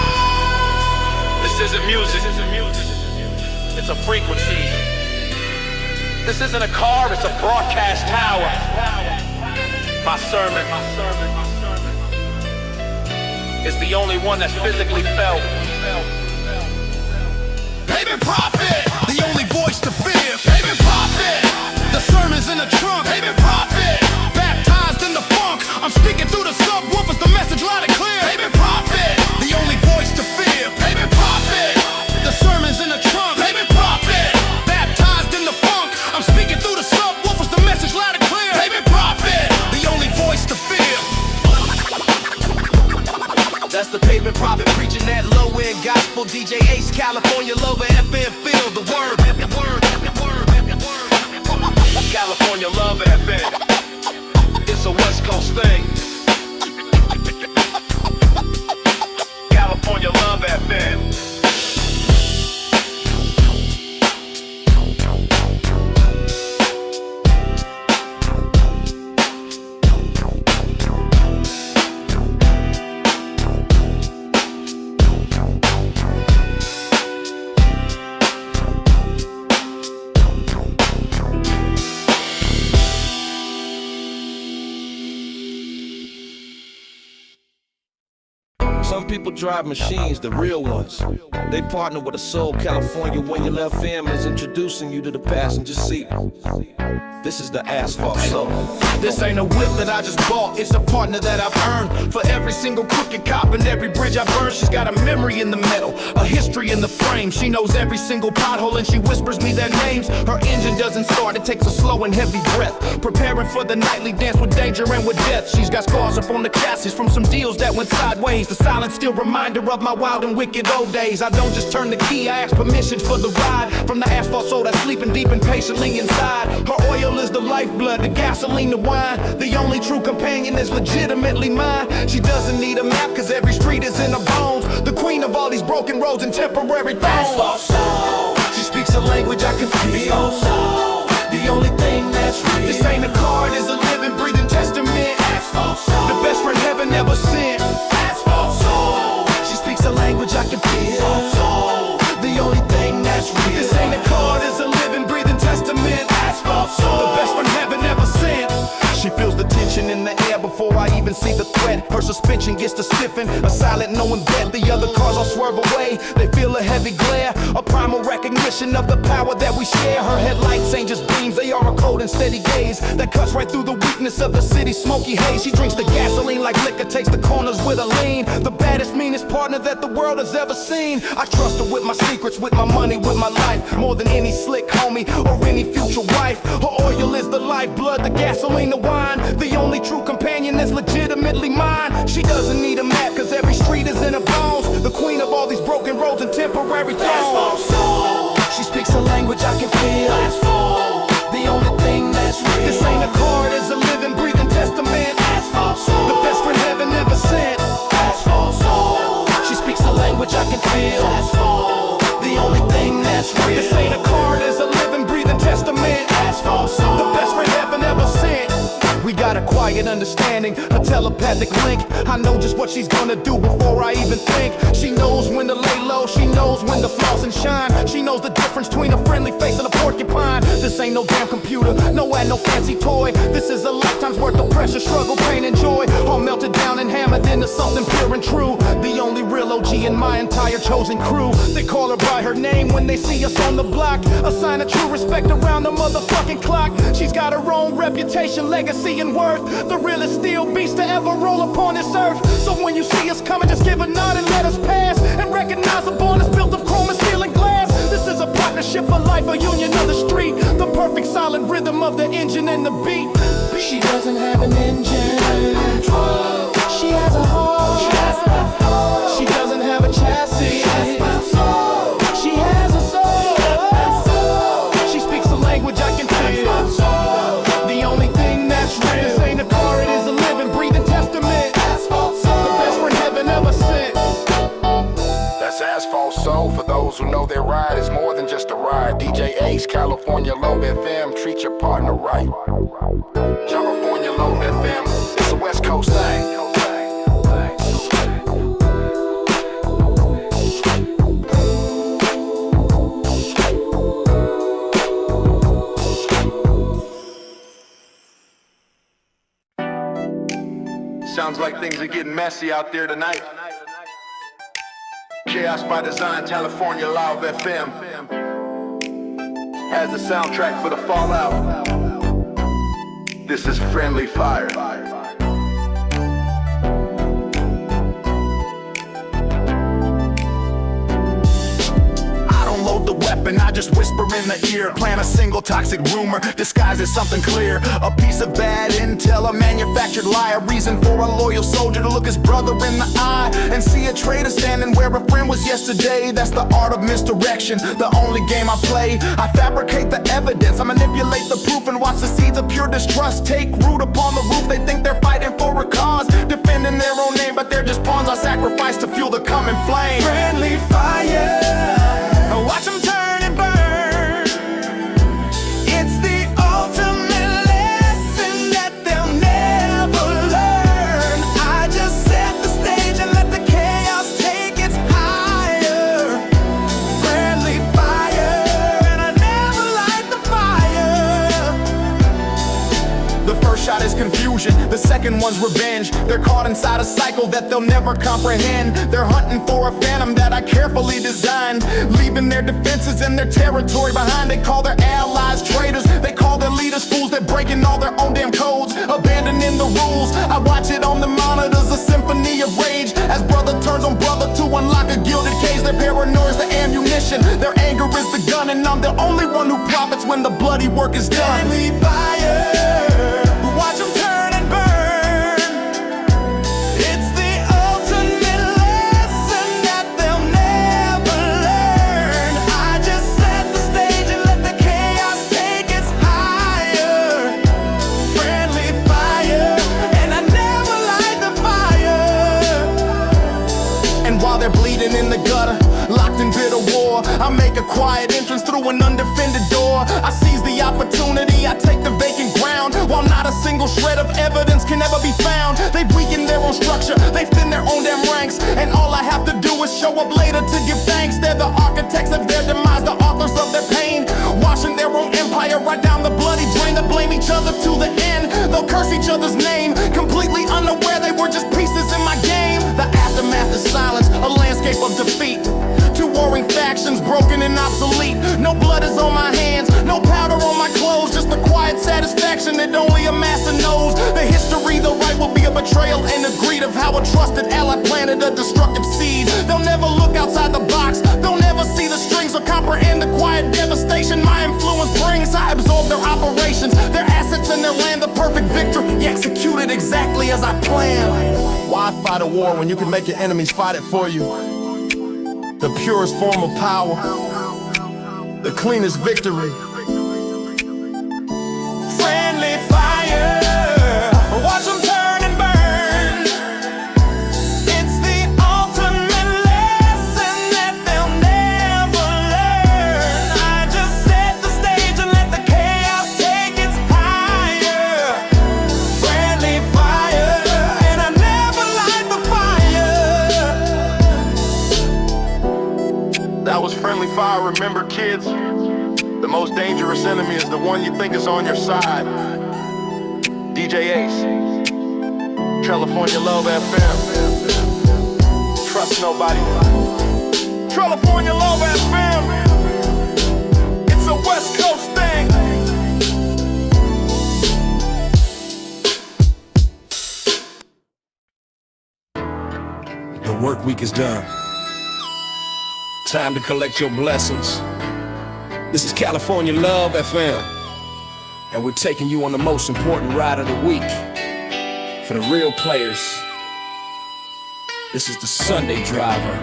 This isn't music, it's a frequency. This isn't a car, it's a broadcast tower. My sermon is the only one that's physically felt. Pavement prophet, the only voice to fear. Pavement prophet, the sermon's in the trunk. Pavement prophet, baptized in the funk. I'm speaking through the subwoofers, the message loud and clear. Pavement prophet, the only voice to fear. Pavement prophet, the sermon's in the trunk. Pavement prophet, baptized in the funk. I'm speaking through the subwoofers, the message loud and clear. Pavement prophet, the only voice to fear. That's the pavement prophet preaching that low-end gospel. DJ Ace, California Love FM, feel the word. California Love FM. It's a West Coast thing. California Love FM. people drive machines, the real ones. They partner with a soul California when your left fam is introducing you to the passenger seat. This is the Asphalt soul. This ain't a whip that I just bought, it's a partner that I've earned. For every single crooked cop and every bridge I burn, she's got a memory in the metal, a history in the frame. She knows every single pothole and she whispers me their names. Her engine doesn't start, it takes a slow and heavy breath, preparing for the nightly dance with danger and with death. She's got scars up on the chassis from some deals that went sideways. The silence still reminder of my wild and wicked old days. I don't just turn the key, I ask permission for the ride. From the asphalt soul that's sleeping deep and patiently inside. Her oil is the lifeblood, the gasoline, the wine. The only true companion is legitimately mine. She doesn't need a map cause every street is in her bones. The queen of all these broken roads and temporary thrones. Asphalt soul, she speaks a language I can feel. Soul, the only thing that's real. This ain't a card, it's a living, breathing testament. Asphalt soul, the best friend heaven ever sent. Asphalt soul, she speaks a language I can feel. Soul, the only thing that's real. This ain't a card, it's a living, breathing testament. Asphalt soul, the best friend heaven ever sent. She feels the tension in the air before I even see the threat. Her suspension gets to stiffen, a silent knowing that the other cars all swerve away. They feel a heavy glare, a primal recognition of the power that we share. Her headlights ain't just beams, they are a cold and steady gaze that cuts right through the weakness of the city's smoky haze. She drinks the gasoline like liquor, takes the corners with a lean. The baddest, meanest partner that the world has ever seen. I trust her with my secrets, with my money, with my life, more than any slick homie or any future wife. Her oil is the lifeblood, the gasoline, the wine. The only true companion is legitimately mine. She doesn't need a map cause every street is in her bones. The queen of all these broken roads and temporary thrones. Asphalt soul, she speaks a language I can feel. Asphalt, the only thing that's real. This ain't a card, it's a living, breathing testament. Asphalt soul, the best friend heaven ever sent. Asphalt soul, she speaks a language I can feel. Asphalt, the only thing that's real. This ain't a card, it's a living, breathing testament. Asphalt soul, the best friend heaven ever sent. We got a quiet understanding, a telepathic link. I know just what she's gonna do before I even think. She knows when to lay low, she knows when to floss and shine. She knows the difference between a friendly face and a porcupine. This ain't no damn computer, no ad, no fancy toy. This is a lifetime's worth of pressure, struggle, pain, and joy, all melted down and hammered into something pure and true. The only real OG in my entire chosen crew. They call her by her name when they see us on the block. A sign of true respect around the motherfucking clock. She's got her own reputation, legacy, and worth. The realest steel beast to ever roll upon this earth. So when you see us coming, just give a nod and let us pass. And recognize a bond is built of chrome and steel and glass. This is a partnership for life, a union of the street. The perfect silent rhythm of the engine and the beat. She doesn't have an engine, she has a heart. She doesn't have a chassis, she has a soul. She speaks a language I can feel. The only thing that's real. This ain't a car, it is a living, breathing testament. Asphalt soul, the best friend heaven ever sent. That's Asphalt Soul. For those who know their ride is more than just a ride. DJ Ace, California Love FM, treat your partner right. California Love FM, it's a West Coast thing. Sounds like things are getting messy out there tonight. Chaos by Design, California Love FM has the soundtrack for the fallout. This is Friendly Fire. The weapon, I just whisper in the ear, plant a single toxic rumor, disguised as something clear. A piece of bad intel, a manufactured lie, a reason for a loyal soldier to look his brother in the eye and see a traitor standing where a friend was yesterday. That's the art of misdirection, the only game I play. I fabricate the evidence, I manipulate the proof and watch the seeds of pure distrust take root upon the roof. They think they're fighting for a cause, defending their own name, but they're just pawns I sacrifice to fuel the coming flame. Friendly fire, watch them turn and burn. It's the ultimate lesson that they'll never learn. I just set the stage and let the chaos take its higher. Friendly fire, and I never light the fire. The first shot is confusion. illusion, the second one's revenge. They're caught inside a cycle that they'll never comprehend. They're hunting for a phantom that I carefully designed, leaving their defenses and their territory behind. They call their allies traitors, they call their leaders fools. They're breaking all their own damn codes, abandoning the rules. I watch it on the monitors, a symphony of rage, as brother turns on brother to unlock a gilded cage. Their paranoia's the ammunition, their anger is the gun, and I'm the only one who profits when the bloody work is done. Friendly fire, watch them turn and burn. It's the ultimate lesson that they'll never learn. I just set the stage and let the chaos take its higher. Friendly fire, and I never light the fire. And while they're bleeding in the gutter, locked in bitter war, I make a quiet entrance through an undefended door. I seize the opportunity, I take the vacant ground, while not a single shred of evidence can ever be found. They've weakened their own structure, they've thinned their own damn ranks, and all I have to do is show up later to give thanks. They're the architects of their demise, the authors of their pain, washing their own empire right down the bloody drain. They blame each other to the end, they'll curse each other's name, completely unaware they were just pieces in my game. The aftermath is silence, a landscape of defeat. Two warring factions, broken and obsolete. No blood is on my hands, no powder on my clothes, just a quiet satisfaction that only a master knows. The history, the right will be a betrayal and a greed of how a trusted ally planted a destructive seed. They'll never look outside the box, they'll never see the strings or comprehend the quiet devastation my influence brings. I absorb their operations, their assets and their land, the perfect victor, executed exactly as I planned. Why fight a war when you can make your enemies fight it for you? The purest form of power, the cleanest victory. Friendly fire, watch them turn and burn. It's the ultimate lesson that they'll never learn. I just set the stage and let the chaos take its higher. Friendly fire, and I never light the fire. That was friendly fire. Remember, kids, the most dangerous enemy is the one you think is on your side. DJ Ace, California Love FM. Trust nobody. California Love FM. It's a West Coast thing. The work week is done. Time to collect your blessings. This is California Love FM, and we're taking you on the most important ride of the week. For the real players, this is the Sunday driver.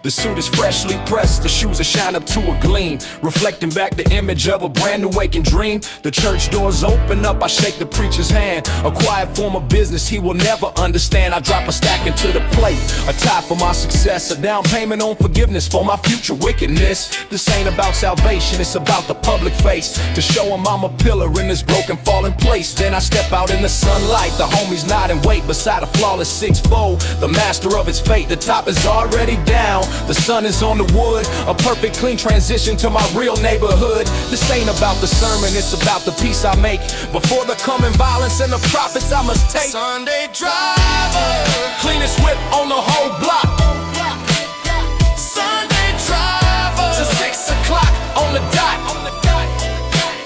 The suit is freshly pressed, the shoes are shine up to a gleam, reflecting back the image of a brand new waking dream. The church doors open up, I shake the preacher's hand. A quiet form of business he will never understand. I drop a stack into the plate, a tie for my success, a down payment on forgiveness for my future wickedness. This ain't about salvation, it's about the public face, to show him I'm a pillar in this broken fallen place. Then I step out in the sunlight, the homies nod and wait beside a flawless six-fold, the master of his fate. The top is already down, the sun is on the wood, a perfect clean transition to my real neighborhood. This ain't about the sermon, it's about the peace I make before the coming violence and the profits I must take. Sunday driver, cleanest whip on the whole block. Sunday driver, to 6 o'clock on the dot.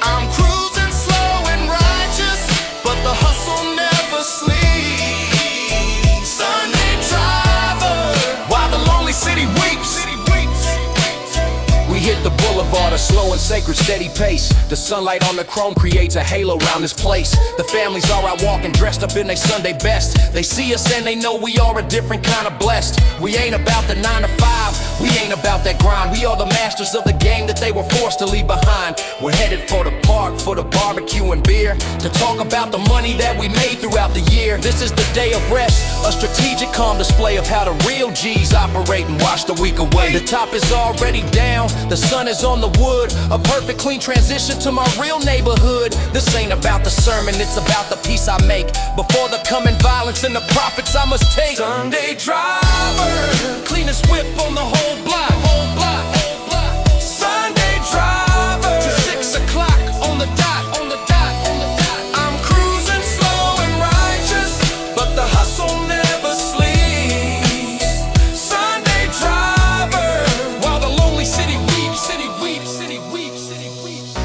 I'm cruising slow and righteous, but the hustle never sleeps. Sunday driver, while the lonely city weeps. We hit the boulevard, a slow and sacred steady pace. The sunlight on the chrome creates a halo around this place. The families are out walking dressed up in their Sunday best. They see us and they know we are a different kind of blessed. We ain't about the 9 to 5, we ain't about that grind. We are the masters of the game that they were forced to leave behind. We're headed for the park for the barbecue and beer, to talk about the money that we made throughout the year. This is the day of rest, a strategic calm display of how the real G's operate and wash the week away. The top is already down, the sun is on the wood, a perfect clean transition to my real neighborhood. This ain't about the sermon, it's about the peace I make before the coming violence and the profits I must take. Sunday driver, cleanest whip on the whole block. Sunday driver, to 6 o'clock on the dot.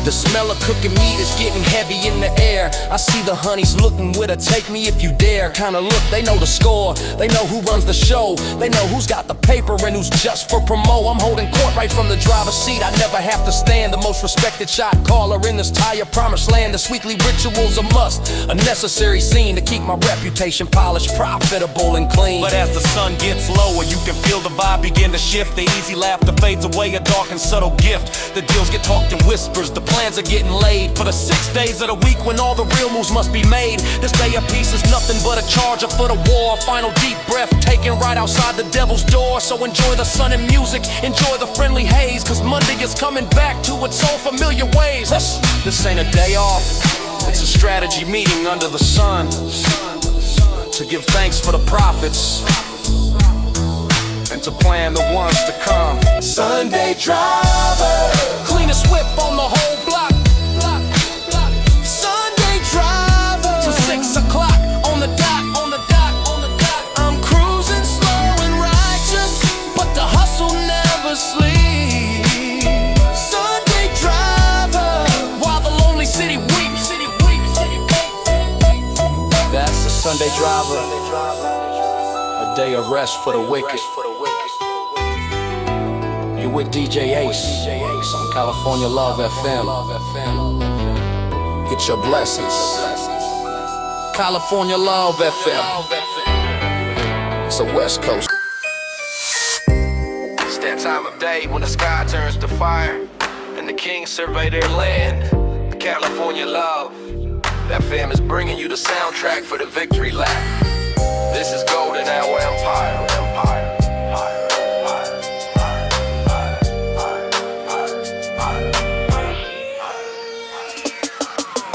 The smell of cooking meat is getting heavy in the air. I see the honeys looking with a take me if you dare kinda look. They know the score, they know who runs the show, they know who's got the paper and who's just for promo. I'm holding court right from the driver's seat. I never have to stand. The most respected shot caller in this tire promised land. This weekly ritual's a must, a necessary scene to keep my reputation polished, profitable and clean. But as the sun gets lower, you can feel the vibe begin to shift. The easy laughter fades away, a dark and subtle gift. The deals get talked in whispers, the plans are getting laid for the 6 days of the week when all the real moves must be made. This day of peace is nothing but a charger for the war. Final deep breath taken right outside the devil's door. So enjoy the sun and music, enjoy the friendly haze, cause Monday is coming back to its old familiar ways. This ain't a day off, it's a strategy meeting under the sun, to give thanks for the prophets and to plan the ones to come. Sunday driver, cleanest whip on the whole block. Sunday driver, Till 6 o'clock on the dot, on the dot, on the dot. I'm cruising slow and righteous, but the hustle never sleeps. Sunday driver, while the lonely city weeps. That's the Sunday driver, a day of rest for the wicked. You with DJ Ace on California Love FM. Get your blessings. California Love FM. It's a West Coast. It's that time of day when the sky turns to fire and the kings survey their land. California Love. That fam is bringing you the soundtrack for the victory lap. This is Golden Hour Empire.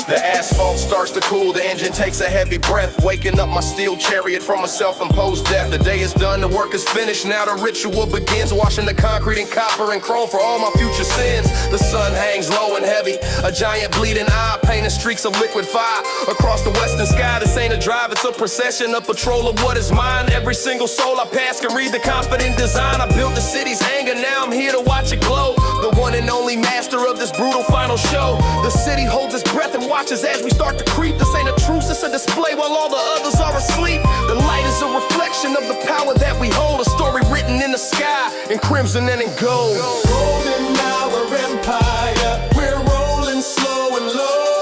The asphalt starts to cool, the engine takes a heavy breath, waking up my steel chariot from a self-imposed death. The day is done, the work is finished, now the ritual begins, washing the concrete in copper and chrome for all my future sins. The sun hangs low and heavy, a giant bleeding eye, painting streaks of liquid fire across the western sky. This ain't a drive, it's a procession, a patrol of what is mine. Every single soul I pass can read the confident design. I built the city's anger, now I'm here to watch it glow. The one and only master of this brutal final show. The city holds its breath and watches as we start to creep. This ain't a truce, it's a display while all the others are asleep. The light is a reflection of the power that we hold. A story written in the sky, in crimson and in gold. Golden Hour Empire, we're rolling slow and low.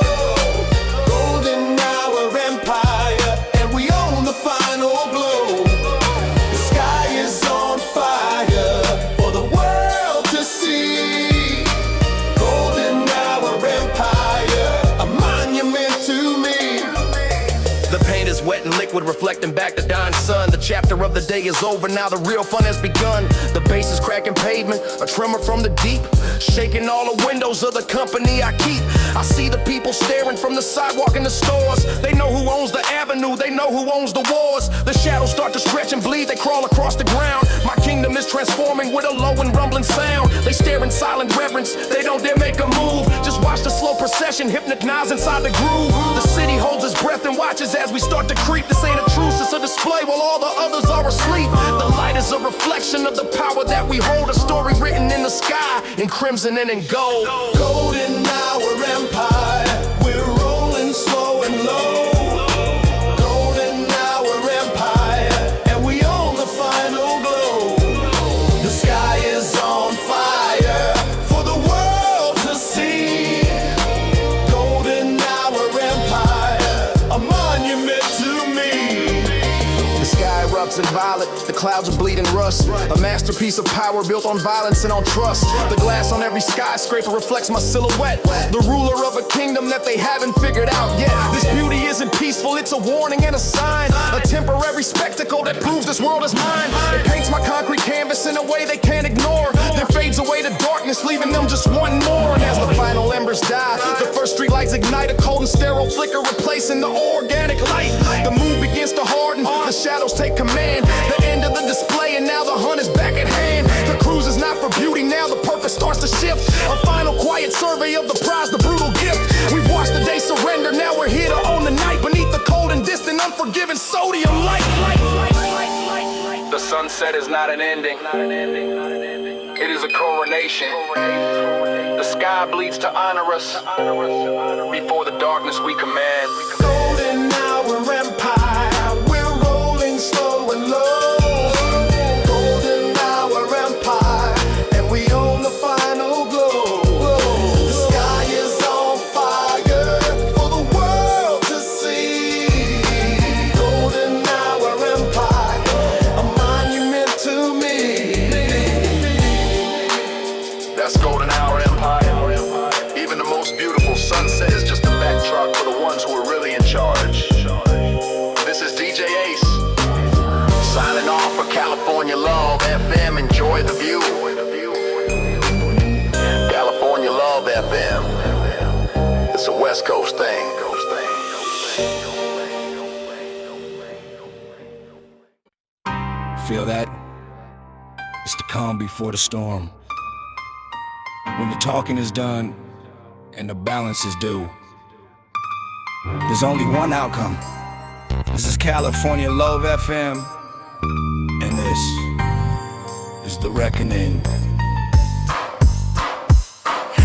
Golden Hour Empire, and we own the final blow. The sky is on fire for the world to see. Golden Hour Empire, a monument to me. The paint is wet and liquid, reflecting back the dying sun. The chapter of the day is over, now the real fun has begun. The bass is cracking pavement, a tremor from the deep, shaking all the windows of the company I keep. I see the people staring from the sidewalk in the stores. They know who owns the avenue, they know who owns the wars. The shadows start to stretch and bleed, they crawl across the ground. My kingdom is transforming with a low and rumbling sound. They stare in silent reverence, they don't dare make a move. Just watch the slow procession, hypnotized inside the groove. The city holds its breath and watches as we start to creep. This ain't a truce, it's a display while all the others are asleep. The light is a reflection of the power that we hold. A story written in the sky, in crimson and in gold. Golden Hour Empire, we're rolling slow and low. Golden Hour Empire, and we own the final glow. The sky is on fire for the world to see. Golden Hour Empire, a monument to me. The sky erupts in violet, the clouds are bleeding rust. A masterpiece of power built on violence and on trust. The glass on every skyscraper reflects my silhouette. The ruler of a kingdom that they haven't figured out yet. This beauty isn't peaceful, it's a warning and a sign. A temporary spectacle that proves this world is mine. It paints my concrete canvas in a way they can't ignore, then fades away to darkness, leaving them just one more. And as the final embers die, the first street lights ignite. A cold and sterile flicker replacing the organic light. The moon begins to harden, the shadows take command. The end of the display and now the hunt is back at hand. The cruise is not for beauty, now the purpose starts to shift. A final quiet survey of the prize, the brutal gift. We've watched the day surrender, now we're here to own the night. Beneath the cold and distant, unforgiving sodium light. The sunset is not an ending. It is a coronation. The sky bleeds to honor us. Before the darkness we command. Golden hour empire, we're rolling slow and low. Golden hour empire, and we own the final glow. The sky is on fire for the world to see. Golden hour empire, a monument to me. That's Golden Hour Empire. Even the most beautiful sunset is just a backdrop for the ones who are really in charge. This is DJ Ace, signing off for California Love FM. Enjoy the view. California Love FM. It's a West Coast thing. Feel that? It's the calm before the storm. When the talking is done and the balance is due, there's only one outcome. This is California Love FM, and this is the reckoning.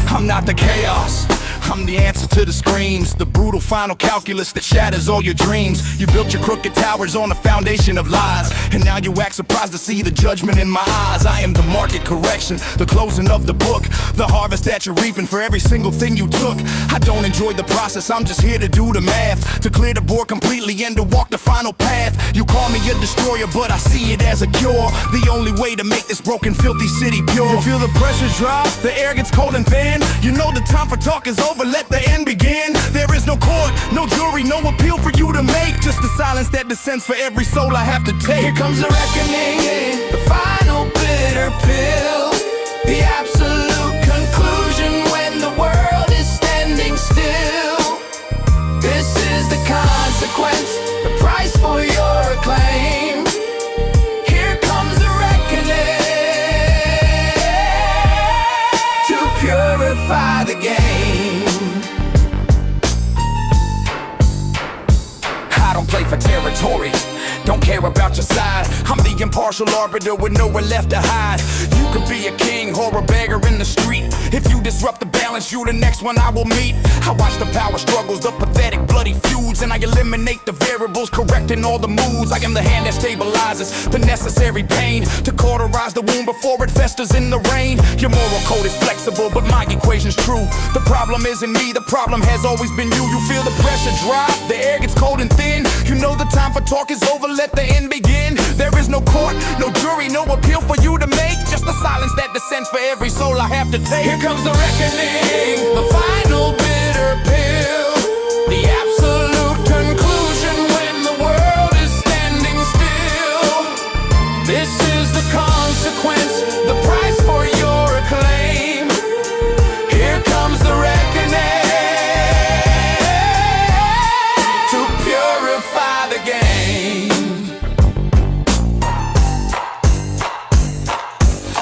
I'm not the chaos, I'm the answer to the screams, the brutal final calculus that shatters all your dreams. You built your crooked towers on a foundation of lies, and now you act surprised to see the judgment in my eyes. I am the market correction, the closing of the book, the harvest that you're reaping for every single thing you took. I don't enjoy the process, I'm just here to do the math, to clear the board completely and to walk the final path. You call me a destroyer, but I see it as a cure, the only way to make this broken, filthy city pure. You feel the pressure drop, the air gets cold and thin. You know the time for talk is over, let the end begin. There is no court, no jury, no appeal for you to make, just the silence that descends for every soul I have to take. Here comes the reckoning, the final bitter pill, the absolute conclusion when the world is standing still. This is the consequence, the price for your acclaim. Here comes the reckoning, to purify the game. I don't play for territory, don't care about your side. I'm the impartial arbiter with nowhere left to hide. You could be a king or a beggar in the street. If you disrupt the balance, you the next one I will meet. I watch the power struggles, the pathetic bloody feuds, and I eliminate the variables, correcting all the moods. I am the hand that stabilizes the necessary pain, to cauterize the wound before it festers in the rain. Your moral code is flexible, but my equation's true. The problem isn't me, the problem has always been you. You feel the pressure drop, the air gets cold and thin. You know the time for talk is over, let the end begin. There is no court, no jury, no appeal for you to make, just the silence that descends for every soul I have to take. Here comes the reckoning, the final bitter pill, the absolute conclusion when the world is standing still. This is the consequence, the price for your acclaim. Here comes the reckoning, to purify the game.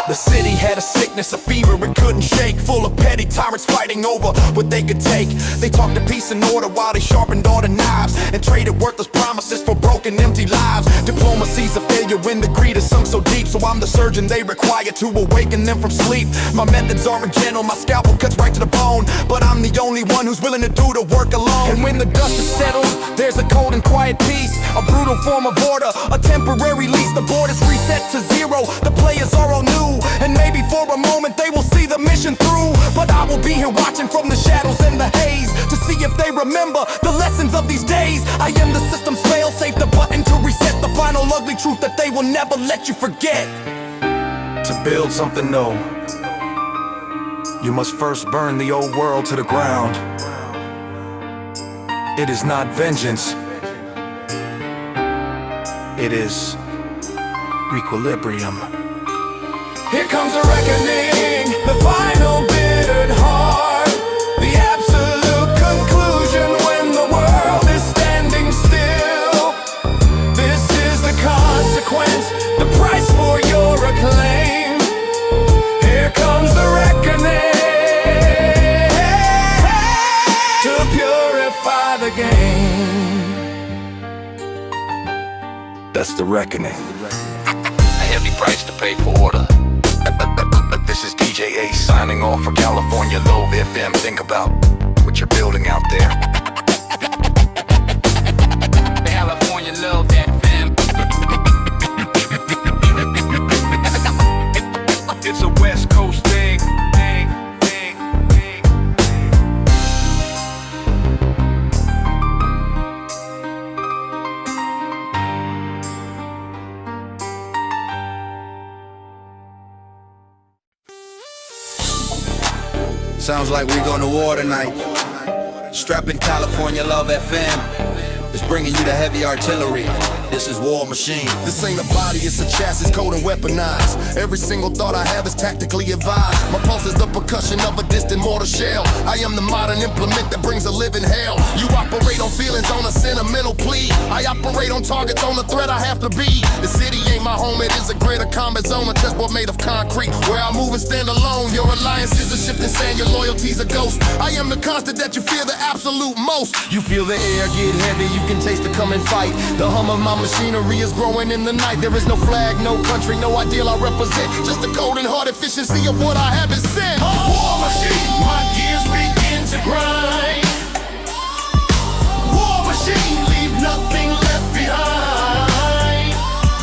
The city had a sickness, a fever it couldn't shake, full of petty tyrants fighting over what they could take. They talked of peace and order while they sharpened all the knives, and traded worthless promises for broken, empty lives. Diplomacy's a failure when the greed is sunk so deep, so I'm the surgeon they require to awaken them from sleep. My methods aren't gentle, my scalpel cuts right to the bone, but I'm the only one who's willing to do the work alone. And when the dust is settled, there's a cold and quiet peace, a brutal form of order, a temporary lease. The board is reset to zero, the players are all new, and maybe for a moment they will see the mission through. But I will be here watching from the shadows and the haze, to see if they remember the lessons of these days. I am the system's fail-safe, the button to reset, the final ugly truth that they will never let you forget. To build something new, you must first burn the old world to the ground. It is not vengeance, it is equilibrium. Here comes the reckoning, the final bittered heart, the absolute conclusion when the world is standing still. This is the consequence, the price for your acclaim. Here comes the reckoning, to purify the game. That's the reckoning. A heavy price to pay for order. DJ Ace signing off for California Love FM. Think about what you're building out there. California Love FM. It's a West Coast thing. Sounds like we're going to war tonight. Strapping California Love FM is bringing you the heavy artillery. This is War Machine. This ain't a body, it's a chassis, cold and weaponized. Every single thought I have is tactically advised. My pulse is the percussion of a distant mortar shell. I am the modern implement that brings a living hell. You operate on feelings on a sentimental plea. I operate on targets on the threat I have to be. The city ain't my home, it is a greater combat zone. A chessboard made of concrete, where I move and stand alone. Your alliance is a shifting sand, your loyalty's a ghost. I am the constant that you fear the absolute most. You feel the air get heavy, you can taste the coming fight. The hum of my machinery is growing in the night. There is no flag, no country, no ideal I represent. Just the cold and hard efficiency of what I have been sent. War machine, my gears begin to grind. War machine, leave nothing left behind.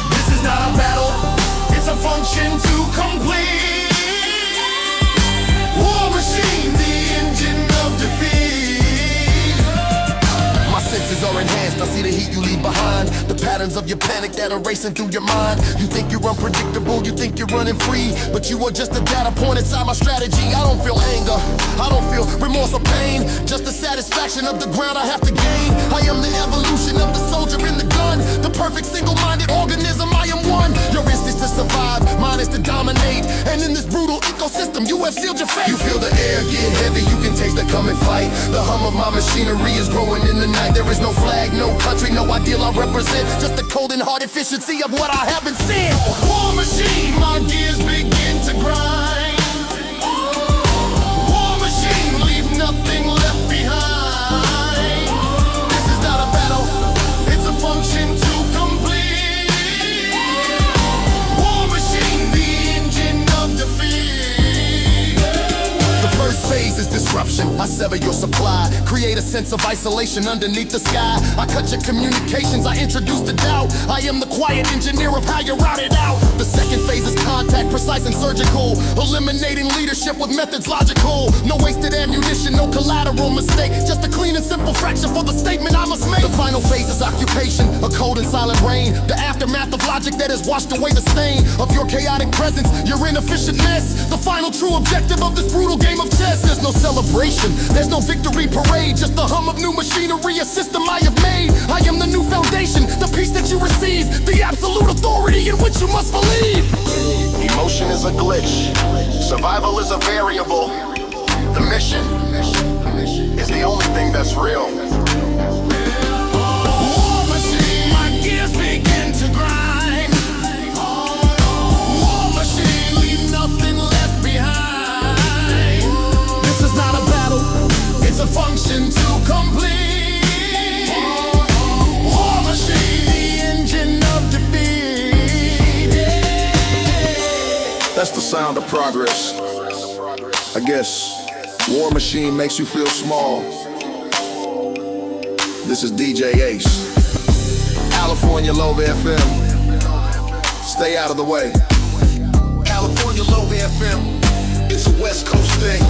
This is not a battle, it's a function to complete. War machine, the engine of defeat. My senses are enhanced, I see the heat you leave behind. The patterns of your panic that are racing through your mind. You think you're unpredictable, you think you're running free, but you are just a data point inside my strategy. I don't feel anger, I don't feel remorse or pain, just the satisfaction of the ground I have to gain. I am the evolution of the soldier in the gun, the perfect single-minded organism, I am one. Your instinct to survive, mine is to dominate, and in this brutal ecosystem you have sealed your fate. You feel the air get heavy, you can taste the coming fight. The hum of my machinery is growing in the night. There is no flag, no country, no ideal I represent, just the cold and hard efficiency of what I have been seeing. War machine, my gears begin to grind. War machine, leave nothing left behind. This is not a battle, it's a function to complete. War machine, the engine of defeat. The first phase is disruption. I sever your supply, create a sense of isolation underneath the sky. I cut your communications, I introduce the doubt. I am the quiet engineer of how you route it out. The second phase is contact, precise and surgical, eliminating leadership with methods logical. No wasted ammunition, no collateral mistake, just a clean and simple fraction for the statement I must make. The final phase is occupation, a cold and silent rain, the aftermath of logic that has washed away the stain of your chaotic presence, your inefficient mess. The final true objective of this brutal game of chess. There's no celebration, there's no victory parade, just the hum of new machinery, a system I have made. I am the new foundation, the peace that you receive, the absolute authority in which you must believe. Emotion is a glitch, survival is a variable. The mission is the only thing that's real. War machine, my gears begin to grind. War machine, leave nothing left behind. This is not a battle, it's a function to complete. War machine, the engine of defeat. That's the sound of progress. I guess War Machine makes you feel small. This is DJ Ace, California Love FM. Stay out of the way. California Love FM, it's a West Coast thing.